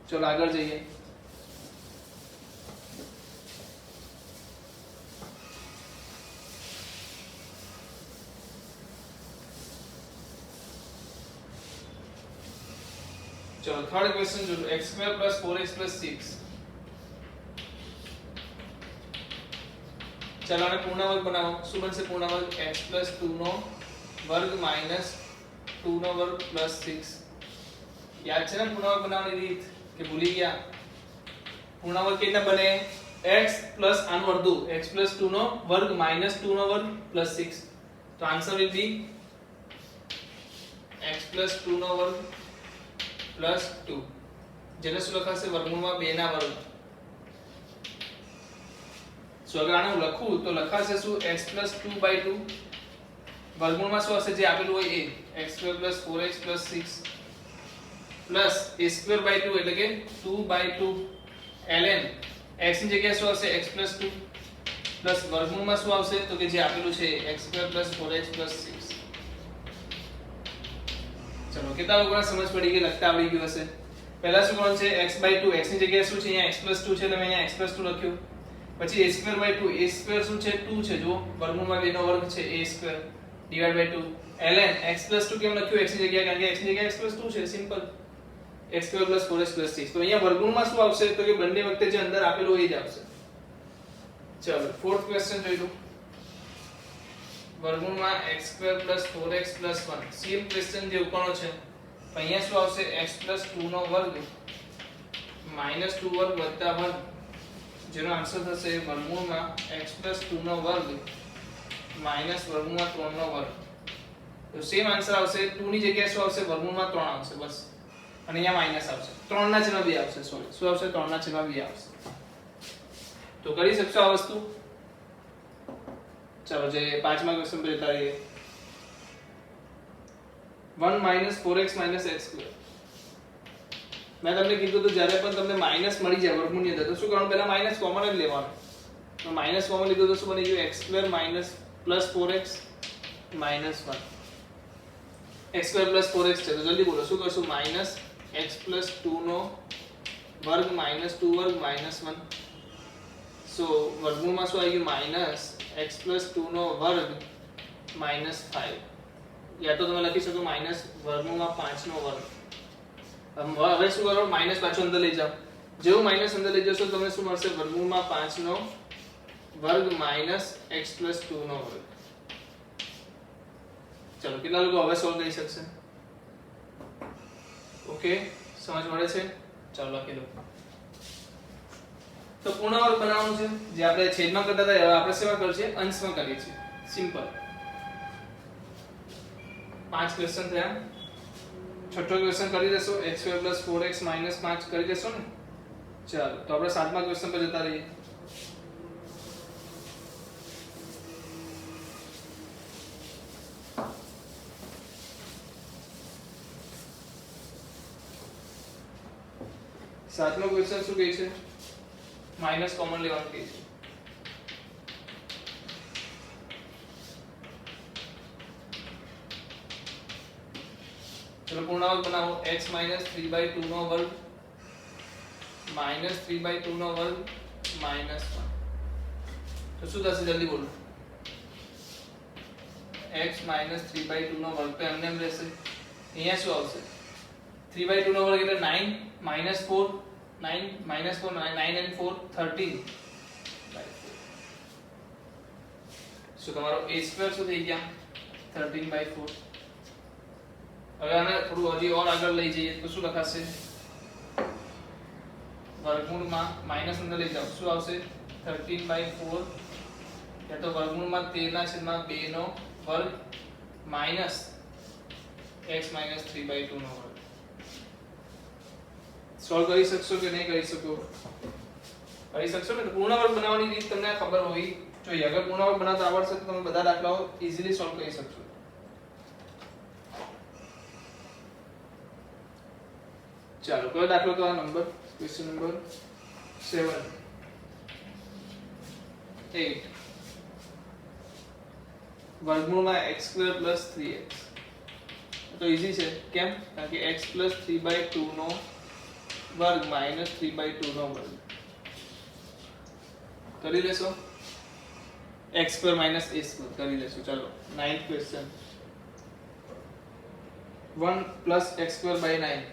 ચલો આગળ જઈએ. चलो थर्ड क्वेश्चन जो x² + 4x + 6. चलो आने पूर्ण वर्ग बनाओ. શું બનશે પૂર્ણ વર્ગ? x + 2 નો વર્ગ - 2 નો વર્ગ + 6. યાદ છે ને પૂર્ણ વર્ગ બનાવવાની રીત કે ભૂલી ગયા? પૂર્ણ વર્ગ કેવી રીતે બને? x + આનું અડધું, x + 2 નો વર્ગ - 2 નો વર્ગ + 6. તો આન્સર વિલ બી x + 2 નો વર્ગ +2. જેને શું લખાશે? વર્ગમૂળમાં 2 ના વર્ગ. સો અગર આને હું લખું તો લખાશે શું? x + 2/2 વર્ગમૂળમાં શું હશે? જે આપેલું હોય એ x² + 4x + 6 પ્લસ a²/2 એટલે કે 2/2 ln x ની જગ્યાએ શું આવશે? x + 2 પ્લસ વર્ગમૂળમાં શું આવશે? તો કે જે આપેલું છે x² + 4x + 6. ચલો કેટલા લોકોને સમજ પડી ગઈ? લખતા આવડી ગયું હશે. પહેલા શું કરવાનું છે? x/2. x ની જગ્યાએ શું છે? અહીંયા x + 2 છે, તમે અહીંયા x + 2 લખ્યું. પછી a²/2. a² શું છે? 2 છે. જો વર્ગમૂળમાં 2 નો વર્ગ છે, a² / 2 ln x + 2 કેમ લખ્યું x ની જગ્યાએ? કારણ કે x ની જગ્યાએ x + 2 છે. સિમ્પલ. x² + 4x + 6. તો અહીંયા વર્ગમૂળમાં શું આવશે? તો કે બંને વખતે જે અંદર આપેલું હોય એ જ આવશે. ચલો ફોર્થ ક્વેશ્ચન જોઈ લો. વર્ગમૂળમાં x² + 4x + 1. સેમ ક્વેશ્ચન જે ઉપરનો છે. અહીંયા શું આવશે? x + 2 નો વર્ગ - 2 વર્ગ + 1. જેનો આન્સર થશે વર્ગમૂળમાં x + 2 નો વર્ગ - વર્ગમૂળમાં 3 નો વર્ગ. તો સેમ આન્સર આવશે. 2 ની જગ્યાએ શું આવશે? વર્ગમૂળમાં 3 આવશે બસ. અને અહીંયા માઈનસ આવશે. 3 ના છેદમાં 2 આવશે. સોરી, શું આવશે? 3 ના છેદમાં 2 આવશે. તો કરી શકશો આ વસ્તુ? चलो જે પાંચમા ક્વેશ્ચન પર જતા રહીએ. 1 - 4x - x². મેં તમને કીધું તો જ્યારે પણ તમને માઈનસ મળી જાય વર્ગમૂળની અંદર તો શું કરવાનું? પહેલા માઈનસ કોમન જ લેવાનું. તો માઈનસ કોમન લીધું તો શું બની ગયું? x² - + 4x - 1. x² + 4x છે તો જલ્દી બોલો શું કરશું? -x + 2 નો વર્ગ માઇનસ 2 વર્ગ માઇનસ 1. સો વર્ગમૂળમાં શું આવી ગયું માઇનસ x પ્લસ 2 નો વર્ગ માઇનસ 5. યા તો તમે લખી શકો માઇનસ વર્ગમૂળમાં 5 નો વર્ગ. હવે શું કરો માઇનસ પાછો અંદર લઈ જાઓ. જેવું માઇનસ અંદર લઈ જશો તમને શું મળશે વર્ગમૂળમાં 5 નો વર્ગ માઇનસ x પ્લસ 2 નો વર્ગ. ચલો કેટલા લોકો હવે સોલ્વ કરી શકશે? ઓકે સમજ પડે છે? ચાલો લખી લો. તો પૂર્ણ વર્ગ બનાવવાનું છે જે આપણે છેદમાં કરતા હતા હવે આપણે શેમાં કરીએ અંશમાં કરીએ છીએ. સિમ્પલ. 5 ક્વેશ્ચન થયા. છઠ્ઠો ક્વેશ્ચન કરી દેશો x2 4x 5 કરી દેશો ને. ચાલો તો આપણે 7મા ક્વેશ્ચન પર જતા રહીએ. સાતમો ક્વેશ્ચન શું કહે છે માઈનસ કોમન લેવાનું કહે છે. ચલો પૂર્ણાંક બનાવો x 3/2 નો વર્ગ -3/2 નો વર્ગ -1. તો શું થશે જલ્દી બોલો. x 3/2 નો વર્ગ તો એમને એમ રહેશે. અહીંયા શું આવશે 3/2 નો વર્ગ એટલે 9 -4 9 -4 9 and 4 13/4. શું તમારો a સ્ક્વેર શું થઈ ગયા 13/4. હવે આને થોડું હજી ઓર આગળ લઈ જઈએ તો શું લખાશે વર્ગમૂળમાં માઈનસ અંદર લઈ જાઓ શું આવશે 13/4 યા તો વર્ગમૂળમાં 13/2 નો વર્ગ માઈનસ x 3/2 નો વર્ગ. સોલ્વ કરી શકશો કે નહીં કરી શકો? કરી શકશો ને. તો પૂર્ણ વર્ગ બનાવવાની રીત તમને ખબર હોવી જોઈએ. અગર પૂર્ણ વર્ગ બનાવતા આવડશે તો તમે બધા દાખલાઓ ઈઝીલી સોલ્વ કરી શકશો. ચાલો કયો દાખલો તો આ નંબર ક્વેશ્ચન નંબર 7 8 વર્ગમૂળમાં x2 3x. તો ઈઝી છે કેમ? કારણ કે x 3/2 નો વર્ગ -3/2 નો વર્ગ કરી લેશો. x2 - a2 કરી લેશો. ચલો 9th ક્વેશ્ચન 1 + x2/9.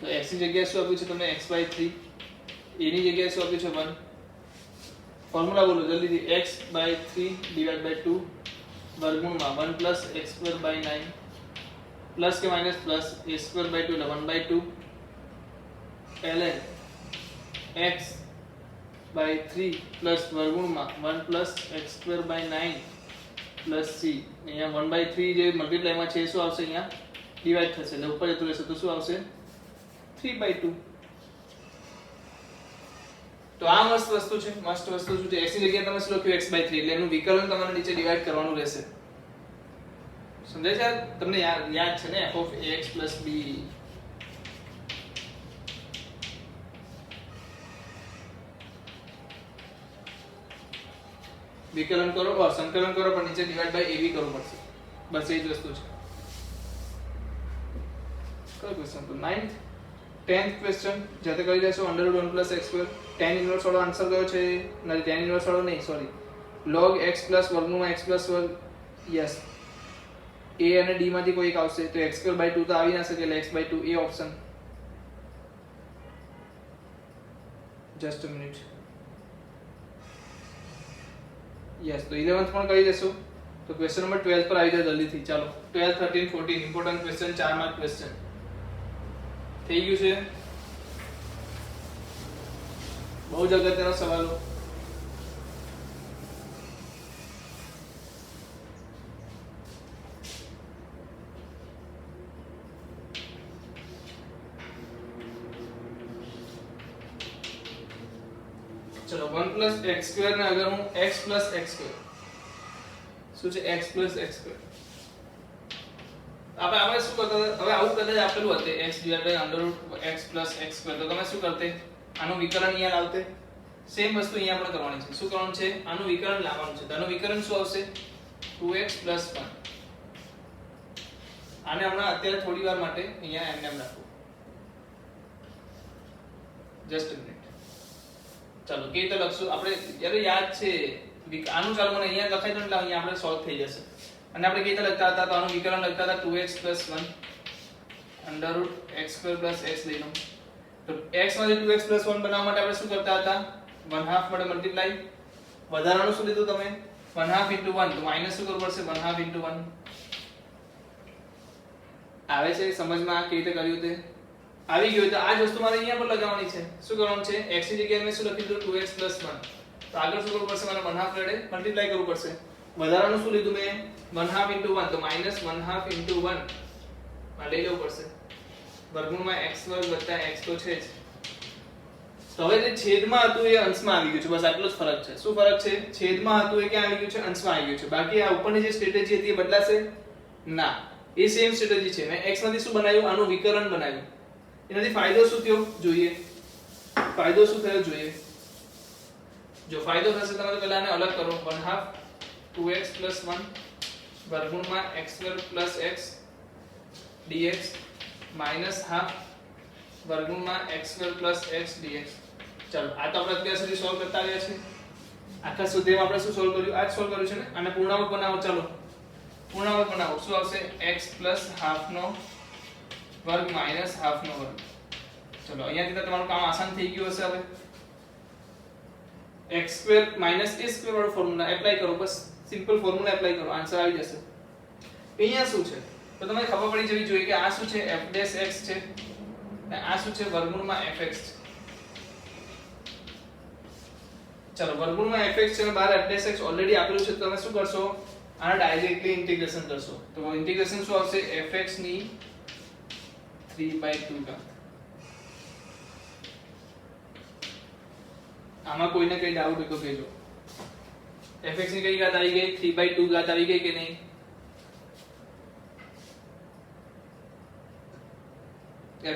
તો x ની જગ્યાએ શું આપ્યું છે તમને x/3. a ની જગ્યાએ શું આપ્યું છે 1. ફોર્મ્યુલા બોલો જલ્દીથી x/3/2 વર્ગમૂળમાં 1 + x2/9 પ્લસ કે માઈનસ પ્લસ a2/2 એટલે 1/2 ln x/3 પ્લસ વર્ગમૂળમાં 1 + x2/9 પ્લસ c. અહીંયા 1/3 જે મલ્ટીપ્લાયમાં છે શું આવશે અહીંયા ડિવાઈડ થશે એટલે ઉપર જતું રહેશે તો શું આવશે 3/2. તો આ મસ્ત વસ્તુ છે. મસ્ત વસ્તુ શું છે x ની જગ્યાએ તમે શું લખ્યું x/3 એટલે એનું વિકલન તમારે નીચે ડિવાઈડ કરવાનું રહેશે. સમજાય છે તમને? યાદ છે ને f of ax plus b. વિકલન કરો और સંકલન કરો પણ નીચે ડિવાઈડ બાય ab કરવું પડશે. બસ એ જ વસ્તુ છે. કયો ક્વેશ્ચન તો 9th 10th ક્વેશ્ચન જાતે કરી લેશો. √1 + x2 tan ઇન્વર્સ વાળો આન્સર કયો છે? નહીં tan ઇન્વર્સ વાળો નહીં સોરી log x plus વર્ગમૂળમાં x plus વર્ગ. યસ a અને d માંથી કોઈ એક આવશે તો x2/2 તો આવી ના શકે એટલે x/2 A option. Just a minute. Yes તો 11th પણ કરી દેશો. તો ક્વેશ્ચન નંબર 12 પર આવી જાવ જલ્દીથી. ચાલો 12 13 14 ઇમ્પોર્ટન્ટ ક્વેશ્ચન 4 માર્ક ક્વેશ્ચન થઈ ગયું છે. બહુ જ અગત્યનો સવાલો. चलो 1 + x2 ને અગર હું x + x2 શું છે x + x2 આપણે શું કરતા હવે આવું કદાચ આપેલું હતું x / √x + x2 તો તમે શું કરતે આનું વિકલન અહીંયા લાવતે. સેમ વસ્તુ અહીંયા આપણે કરવાની છે. શું કરવાનું છે? આનું વિકલન લાવવાનું છે. તો આનું વિકલન શું આવશે 2x + 1. આને હમણાં અત્યારે થોડી વાર માટે અહીંયા એમ રાખો, જસ્ટ અ મિનિટ. ચાલો કે તો લખશું આપણે, યાર યાદ છે આનું, ચાલો મને અહીંયા લખાઈ દો એટલે અહીંયા આપણે સોલ્વ થઈ જશે. અને આપણે કેવી રીતે લખતા હતા, તો આનું વિકલન લખતા હતા 2x + 1 √x² + x લઈ લો. તો x માંથી 2x + 1 બનાવવા માટે આપણે શું કરતા હતા, 1/2 વડે મલ્ટીપ્લાય. વધારાનું શું લીધું તમે, 1/2 * 1, તો માઈનસ શું કરવું પડશે, 1/2 * 1. આવે છે સમજમાં કેવી રીતે કર્યું તે? આવી ગયું. તો આ જ વસ્તુ મારે અહીંયા પર લગાવવાની છે. શું કરવાનું છે, x ની જગ્યાએ મેં શું લખી દીધું, 2x + 1. તો આગળ શું કરવું પડશે, મારે 1/2 વડે મલ્ટીપ્લાય કરવું પડશે. વધારાનું શું લીધું મેં, 1/2 * 1, તો -1/2 * 1 આ લઈ લેવું પડશે. વર્ગમૂળમાં x² + x તો છે જ. તો હવે જે છેદમાં હતું એ અંશમાં આવી ગયું છે, બસ આટલો જ ફરક છે. શું ફરક છે, છેદમાં હતું એ ક્યાં આવી ગયું છે, અંશમાં આવી ગયું છે. બાકી આ ઉપરની જે સ્ટ્રેટેજી હતી એ બદલાશે ના, એ સેમ સ્ટ્રેટેજી છે. મેં x માંથી શું બનાવ્યું, આનું વિકર્ણ બનાવ્યું. એનાથી ફાયદો શું થયો જોઈએ, ફાયદો શું થયો જોઈએ. જો ફાયદો થશે, તમે પહેલા આને અલગ કરો, 1/2 2x + 1 વર્ગમૂળમાં x² + x dx -1/2 વર્ગમૂળમાં x² + x dx. ચાલો આ તો આપણે અત્યાર સુધી સોલ્વ કરતા આવ્યા છે. આખા સુધીમાં આપણે શું સોલ્વ કર્યું, આ જ સોલ્વ કર્યું છે ને. આને પૂર્ણાંક બનાવો. ચાલો પૂર્ણાંક બનાવો. શું આવશે, x + ½ નો વર્ગ -½ નો વર્ગ. ચલો અહીંયાથી તો તમારું કામ આસાન થઈ ગયું હશે. હવે x² - a² વાળો ફોર્મ્યુલા એપ્લાય કરો, બસ સિમ્પલ ફોર્મ્યુલા એપ્લાય કરો, આન્સર આવી જશે. અહીંયા શું છે, તો તમને ખબર પડી જવી જોઈએ કે આ શું છે, f' છે અને આ શું છે, વર્ગમૂળમાં fx છે. ચલો વર્ગમૂળમાં fx છે અને બહાર f' ઓલરેડી આપેલું છે, તો તમે શું કરશો, આને ડાયરેક્ટલી ઇન્ટિગ્રેશન કરશો. તો ઇન્ટિગ્રેશન શું આવશે, fx ની 3/2 ઘાત. આમાં કોઈને કઈ ડાઉટ હોય તો કહેજો. fx ની કઈ ઘાત આવી ગઈ, 3/2 ઘાત આવી ગઈ કે નહીં?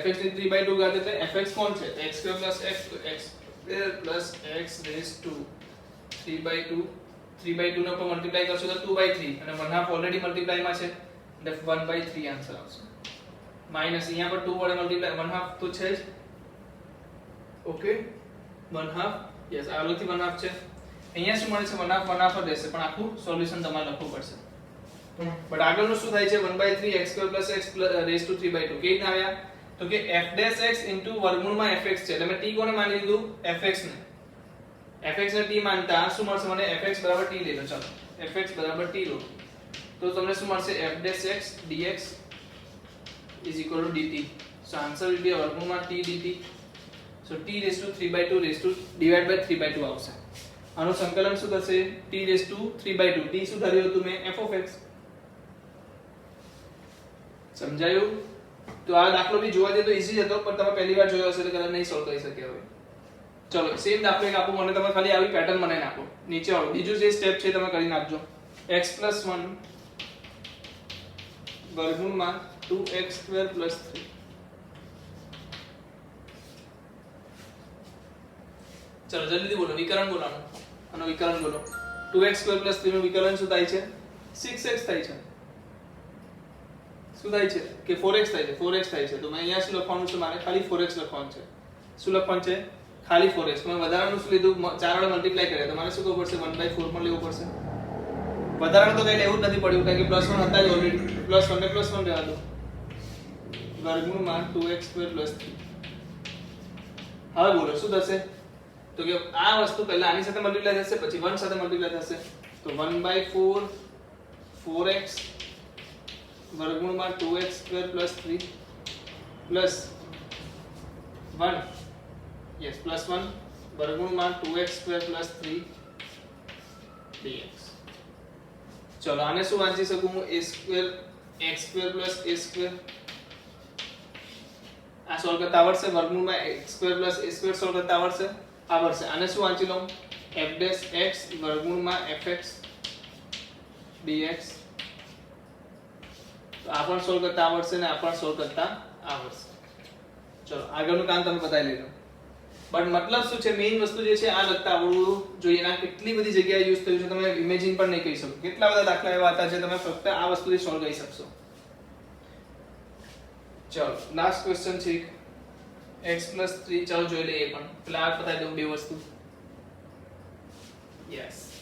fx ની 3/2 ઘાત એટલે fx કોણ છે, x² + x, તો x² + x raised to 3/2. 3/2 ને ઉપર મલ્ટીપ્લાય કરશો તો 2/3 અને 1/2 ઓલરેડી મલ્ટીપ્લાય માં છે એટલે 1/3 આન્સર આવશે. માઈનસ અહીંયા પર 2 વડે મલ્ટીપ્લાય, 1/2 તો છે જ. ઓકે 1/2, યસ આગળથી 1/2 છે. અહીંયા શું મળે છે, 1/2 જ રહેશે, પણ આખું સોલ્યુશન તમારે લખવું પડશે. બટ આગળનું શું થાય છે, 1/3 x² + x raised to 3/2. કેવી રીતે આવ્યા, તો કે f' * વર્ગમૂળમાં fx છે એટલે મેં t કોને માની લીધું, fx ને. fx ને t માનતા શું મળશે મને, fx = t લઈ લો. ચાલો fx = t લો તો તમને શું મળશે, f' dx = dt. so answer will be વર્ગમૂળમાં t dt. so t raised to 3/2 raised to divide by 3/2 આવશે. આનું સંકલન શું થશે, t raised to 3/2. t શું ધાર્યું હતું મેં, f(x). સમજાયું? તો આ દાખલો બી જોવા જઈએ તો ઈઝી હતો, પણ તમે પહેલી વાર જોયો હશે એટલે કદાચ નહીં સોલ્વ કરી શક્યા હોય. ચલો સેમ દાખલો એક આપો મને, તમે ખાલી આવી પેટર્ન બનાવી નાખો. નીચે વાળો બીજું જે સ્ટેપ છે તમે કરી નાખજો. x + 1 વર્ગમૂળમાં 2x² + 3. ચલો જલ્દી બોલો, વિકર્ણ બોલો. આનો વિકર્ણ બોલો. 2x² + 3 નું વિકર્ણ શું થાય છે, 6x થાય છે. શું થાય છે કે 4x થાય છે, 4x થાય છે. તો મેં અહીંયા શું લખવાનું છે, મારે ખાલી 4x લખવાનું છે. શું લખવાનું છે, ખાલી 4x. મેં વધારાનું શું લીધું, 4 વડે મલ્ટીપ્લાય કર્યા, તો મારે શું કરવું પડશે, 1/4 પણ લેવું પડશે. વધારાનું તો કઈ લેવું જ નથી પડ્યું કારણ કે +1 હતા જ ઓલરેડી. +1 ને +1 રહેવા દો. વર્ગમૂળમાં 2x² + 3. હવે બોલો શું થશે, તો કે આ વસ્તુ પહેલા આની સાથે મલ્ટીપ્લાય થશે, પછી 1 સાથે મલ્ટીપ્લાય થશે. તો 1/4 4x વર્ગમૂળમાં 2x² + 3 + 1, યસ +1 વર્ગમૂળમાં 2x² + 3 dx. ચલો આને શું વાંચી શકું હું, a² x² + a². આ સોલ્વ કરતા આવડશે, વર્ગમૂળમાં x² + a² સોલ્વ કરતા આવડશે. આને શું વાંચી લઉં, f' વર્ગમૂળમાં fx dx. તો આ પણ સોલ્વ કરતા આવડશે ને આ પણ સોલ્વ કરતા આવડશે. ચલો આગળનું કામ તમે બતાવી લેજો. બટ મતલબ શું છે, મેઈન વસ્તુ જે છે આ લખતા આવડવું જોઈએ. ના કેટલી બધી જગ્યાએ યુઝ થયું છે તમે ઇમેજિન પણ નહીં કરી શકો. કેટલા બધા દાખલા એવા હતા જે તમે ફક્ત આ વસ્તુથી સોલ્વ કરી શકશો. ચલો લાસ્ટ ક્વેશ્ચન છે x + 3 ચાલો જોઈ લઈએ પણ પેલા આ બતાવી દઉં બે વસ્તુ યસ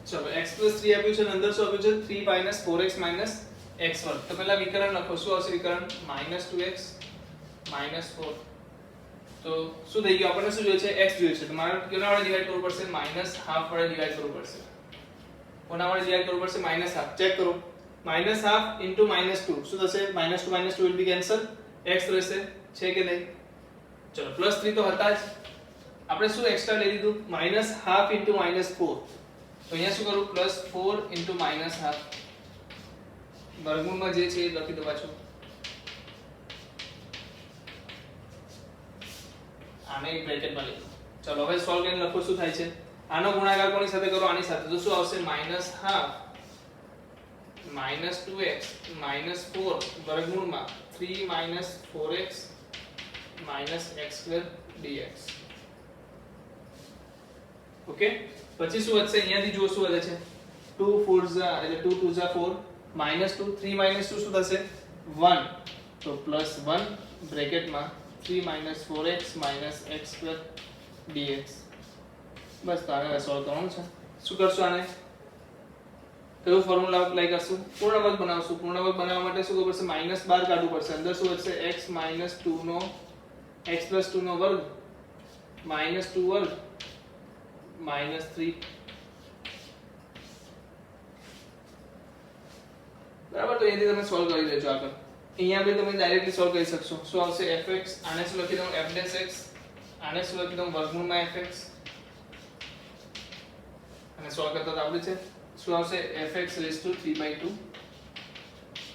चलो x + 3 આપ્યું છે અને અંદર શું આપ્યું છે 3 - 4x - x2 તો પહેલા વિકરણ લખો શું આવશે વિકરણ -2x -4 તો શું થઈ ગયું આપણને શું જોઈએ છે x જોઈએ છે તો મારે કેના વડે ડિવાઇડ કરવું પડશે -½ વડે ડિવાઇડ કરવું પડશે કોના વડે ડિવાઇડ કરવું પડશે -½ ચેક કરો -½ * -2 શું થશે -2 - 2 will be cancel x રહેશે છે કે નહીં ચલો +3 તો હતા જ આપણે શું એક્સ્ટ્રા લઈ લીધું -½ * -4 તો અહીંયા શું કરું +4 * -½ વર્ગમૂળમાં જે છે એ લખી દો પાછું આને એક બ્રેકેટમાં લઈ લો ચલો હવે સોલ્વ કરીને લખો શું થાય છે આનો ગુણાકાર કોની સાથે કરો આની સાથે તો શું આવશે -½ - 2x - 4 વર્ગમૂળમાં 3 - 4x - x2 dx ઓકે પછી શું વધશે અહીંયાથી જો શું વધે છે 2 4 એટલે 2 2 4 -2 3 - 2 શું થશે 1 તો +1 બ્રેકેટમાં 3 - 4x - x2 dx બસ તો આને સોલ્વ કરવાનું છે શું કરશું આને કયો ફોર્મ્યુલા એપ્લાય કરશું પૂર્ણ વર્ગ બનાવશું પૂર્ણ વર્ગ બનાવવા માટે શું કરવું પડશે -12 કાઢવું પડશે અંદર શું વધશે x - 2 નો x + 2 નો વર્ગ -2 વર્ગ -3 બરાબર તો એથી તમે સોલ્વ કરી લેજો આગળ અહીંયા બી તમે ડાયરેક્ટલી સોલ્વ કરી શકશો શું આવશે fx આને શું લખી દઉં f'(x) આને શું લખી દઉં વર્ગમૂળમાં fx અને સોલ્વ કરતા આવડે છે શું આવશે fx raised to 3/2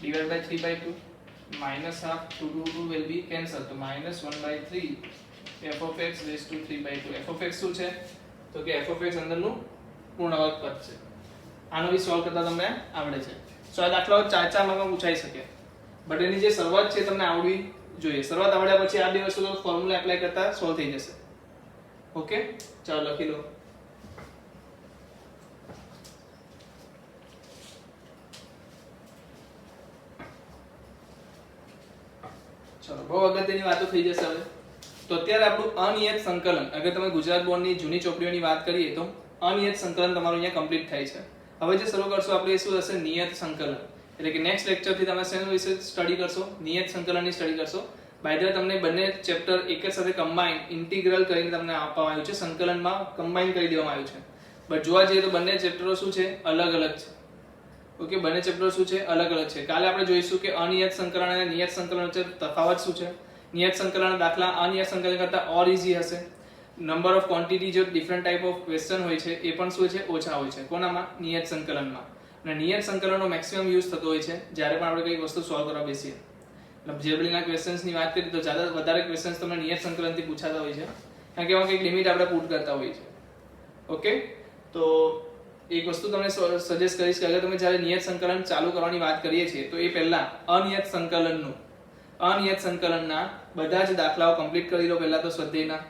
divided by 3/2 -½ 2 will be cancel તો -1/3 f(x) raised to 3/2 f(x) શું છે તો કે f(x) અંદરનું પૂર્ણ વર્ગ પદ છે આનો બી સોલ્વ કરતા તમને આવડે છે સો આ દાખલાઓ 4 માર્કમાં પૂછાઈ શકે બટ એની જે શરૂઆત છે તમને આવડવી જોઈએ શરૂઆત આવડ્યા પછી આ બે વસ્તુનો ફોર્મ્યુલા એપ્લાય કરતા સોલ્વ થઈ જશે ઓકે ચાલો લખી લો ચલો બહુ અગત્યની વાતો થઈ જશે હવે તો અત્યારે આપણું અનિયત સંકલન અગર તમે ગુજરાત બોર્ડની જૂની ચોપડીઓની વાત કરીએ તો અનિયત સંકલન તમારું અહીંયા કમ્પ્લીટ થાય છે હવે જે શરૂ કરશો આપણે એ શું હશે નિયત સંકલન એટલે કે નેક્સ્ટ લેક્ચર થી તમે શેના વિશે સ્ટડી કરશો નિયત સંકલનની સ્ટડી કરશો બાય ધ તમને બંને ચેપ્ટર એક જ સાથે કમ્બાઈન ઇન્ટિગ્રલ કરીને તમને આપવામાં આવ્યું છે સંકલનમાં કમ્બાઈન કરી દેવામાં આવ્યું છે બટ જોવા જઈએ તો બંને ચેપ્ટરો શું છે અલગ અલગ છે ઓકે બંને ચેપ્ટરો શું છે અલગ અલગ છે કાલે આપણે જોઈશું કે અનિયત સંકલન અને નિયત સંકલન વચ્ચે તફાવત શું છે નિયત સંકલનના દાખલા અનિયત સંકલન કરતા ઓર ઈઝી હશે નંબર ઓફ ક્વોન્ટિટી જો ડિફરન્ટ ટાઈપ ઓફ ક્વેશ્ચન હોય છે એ પણ શું છે ઓછા હોય છે કોનામાં નિયત સંકલનમાં અને નિયત સંકલનનો મેક્સિમમ યુઝ થતો હોય છે જ્યારે પણ આપણે કોઈ વસ્તુ સોલ્વ કરવા બેસીએ મતલબ જેબલીના ક્વેશ્ચન્સની વાત કરીએ તો જ્યાદા વધારે ક્વેશ્ચન્સ તમને નિયત સંકલનથી પૂછાતા હોય છે કારણ કે એમાં કંઈક લિમિટ આપણે પુટ કરતા હોઈએ છીએ ઓકે તો એક વસ્તુ તમને સજેસ્ટ કરીશ કે અગર તમે જ્યારે નિયત સંકલન ચાલુ કરવાની વાત કરીએ છીએ તો એ પહેલા અનિયત સંકલનના બધા જ દાખલાઓ કમ્પ્લીટ કરી લો પહેલા તો સ્વાધ્યાયના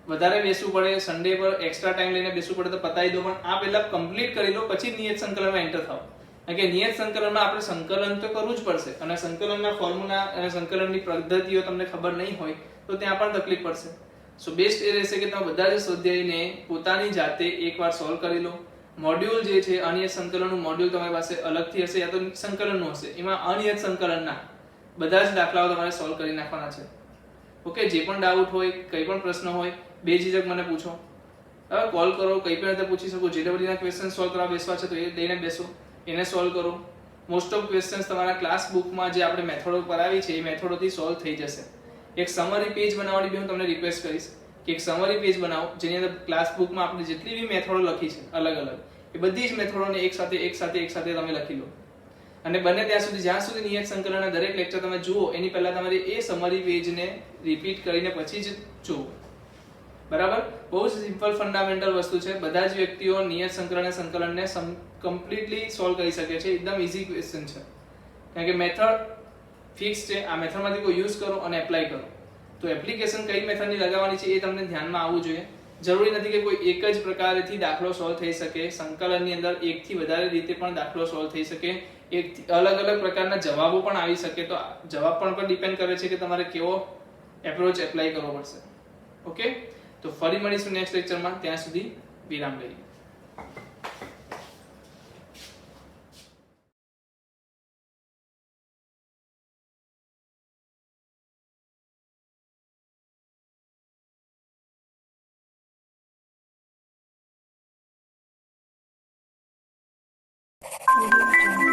વધારે બેસવું પડે સન્ડે પર એક્સ્ટ્રા ટાઈમ લઈને બેસવું પડે તો પતાવી દો પણ આ પહેલા કમ્પ્લીટ કરી લો પછી નિયત સંકલનમાં એન્ટર થાઓ કારણ કે નિયત સંકલનમાં આપણે સંકલન તો કરવું જ પડશે અને સંકલનના ફોર્મ્યુલા અને સંકલનની પદ્ધતિઓ તમને ખબર નહીં હોય તો ત્યાં પણ તકલીફ પડશે સો બેસ્ટ એ રહેશે કે તમે બધા જ સ્વાધ્યાયને પોતાની જાતે એકવાર સોલ્વ કરી લો મોડ્યુલ જે છે અનિયત સંકલનનું મોડ્યુલ તમારી પાસે અલગથી હશે યા તો સંકલનનું હશે એમાં અનિયત સંકલનના બધા જ દાખલાઓ તમારે સોલ્વ કરી નાખવાના છે ઓકે જે પણ ડાઉટ હોય કંઈ પણ પ્રશ્ન હોય બેઝિજક મને પૂછો હવે કોલ કરો કંઈ પણ રીતે પૂછી શકો જેડબલ્યુના ક્વેશ્ચન સોલ્વ કરવા બેસવા છે તો એ લઈને બેસો એને સોલ્વ કરો મોસ્ટ ઓફ ક્વેશ્ચન્સ તમારા ક્લાસ બુકમાં જે આપણે મેથડો કરાવી છે એ મેથડોથી સોલ્વ થઈ જશે એક સમરી પેજ બનાવવાની બી હું તમને રિક્વેસ્ટ કરીશ કે એક સમરી પેજ બનાવો જેની અંદર ક્લાસ બુકમાં આપણે જેટલી બી મેથડો લખી છે અલગ અલગ એ બધી જ મેથડોને એક સાથે તમે લખી લો અને બને ત્યાં સુધી જ્યાં સુધી નિયત સંકલનના દરેક લેક્ચર તમે જુઓ એની પહેલા તમારે એ સમરી પેજને રિપીટ કરીને પછી જ જુઓ. બરાબર? બહુ જ સિમ્પલ ફંડામેન્ટલ વસ્તુ છે. બધા જ વ્યક્તિઓ નિયત સંકલન અને સંકલનને કમ્પ્લીટલી સોલ્વ કરી શકે છે. એકદમ ઈઝી ક્વેશ્ચન છે. કારણ કે મેથડ ફિક્સ છે. આ મેથડમાંથી કોઈ યુઝ કરો અને એપ્લાય કરો. તો એપ્લિકેશન કઈ મેથડની લગાવવાની છે એ તમને ધ્યાનમાં આવવું જોઈએ. જરૂરી નથી કે કોઈ એક જ પ્રકારથી દાખલો સોલ્વ થઈ શકે. સંકલનની અંદર એકથી વધારે રીતે પણ દાખલો સોલ્વ થઈ શકે. એક અલગ અલગ પ્રકારના જવાબો પણ આવી શકે. તો જવાબ પર ડિપેન્ડ કરે છે કે તમારે કેવો એપ્રોચ એપ્લાય કરવો પડશે. ઓકે, તો ફરી મળીશું નેક્સ્ટ લેક્ચરમાં. ત્યાં સુધી વિરામ લઈએ. Audio Jungle.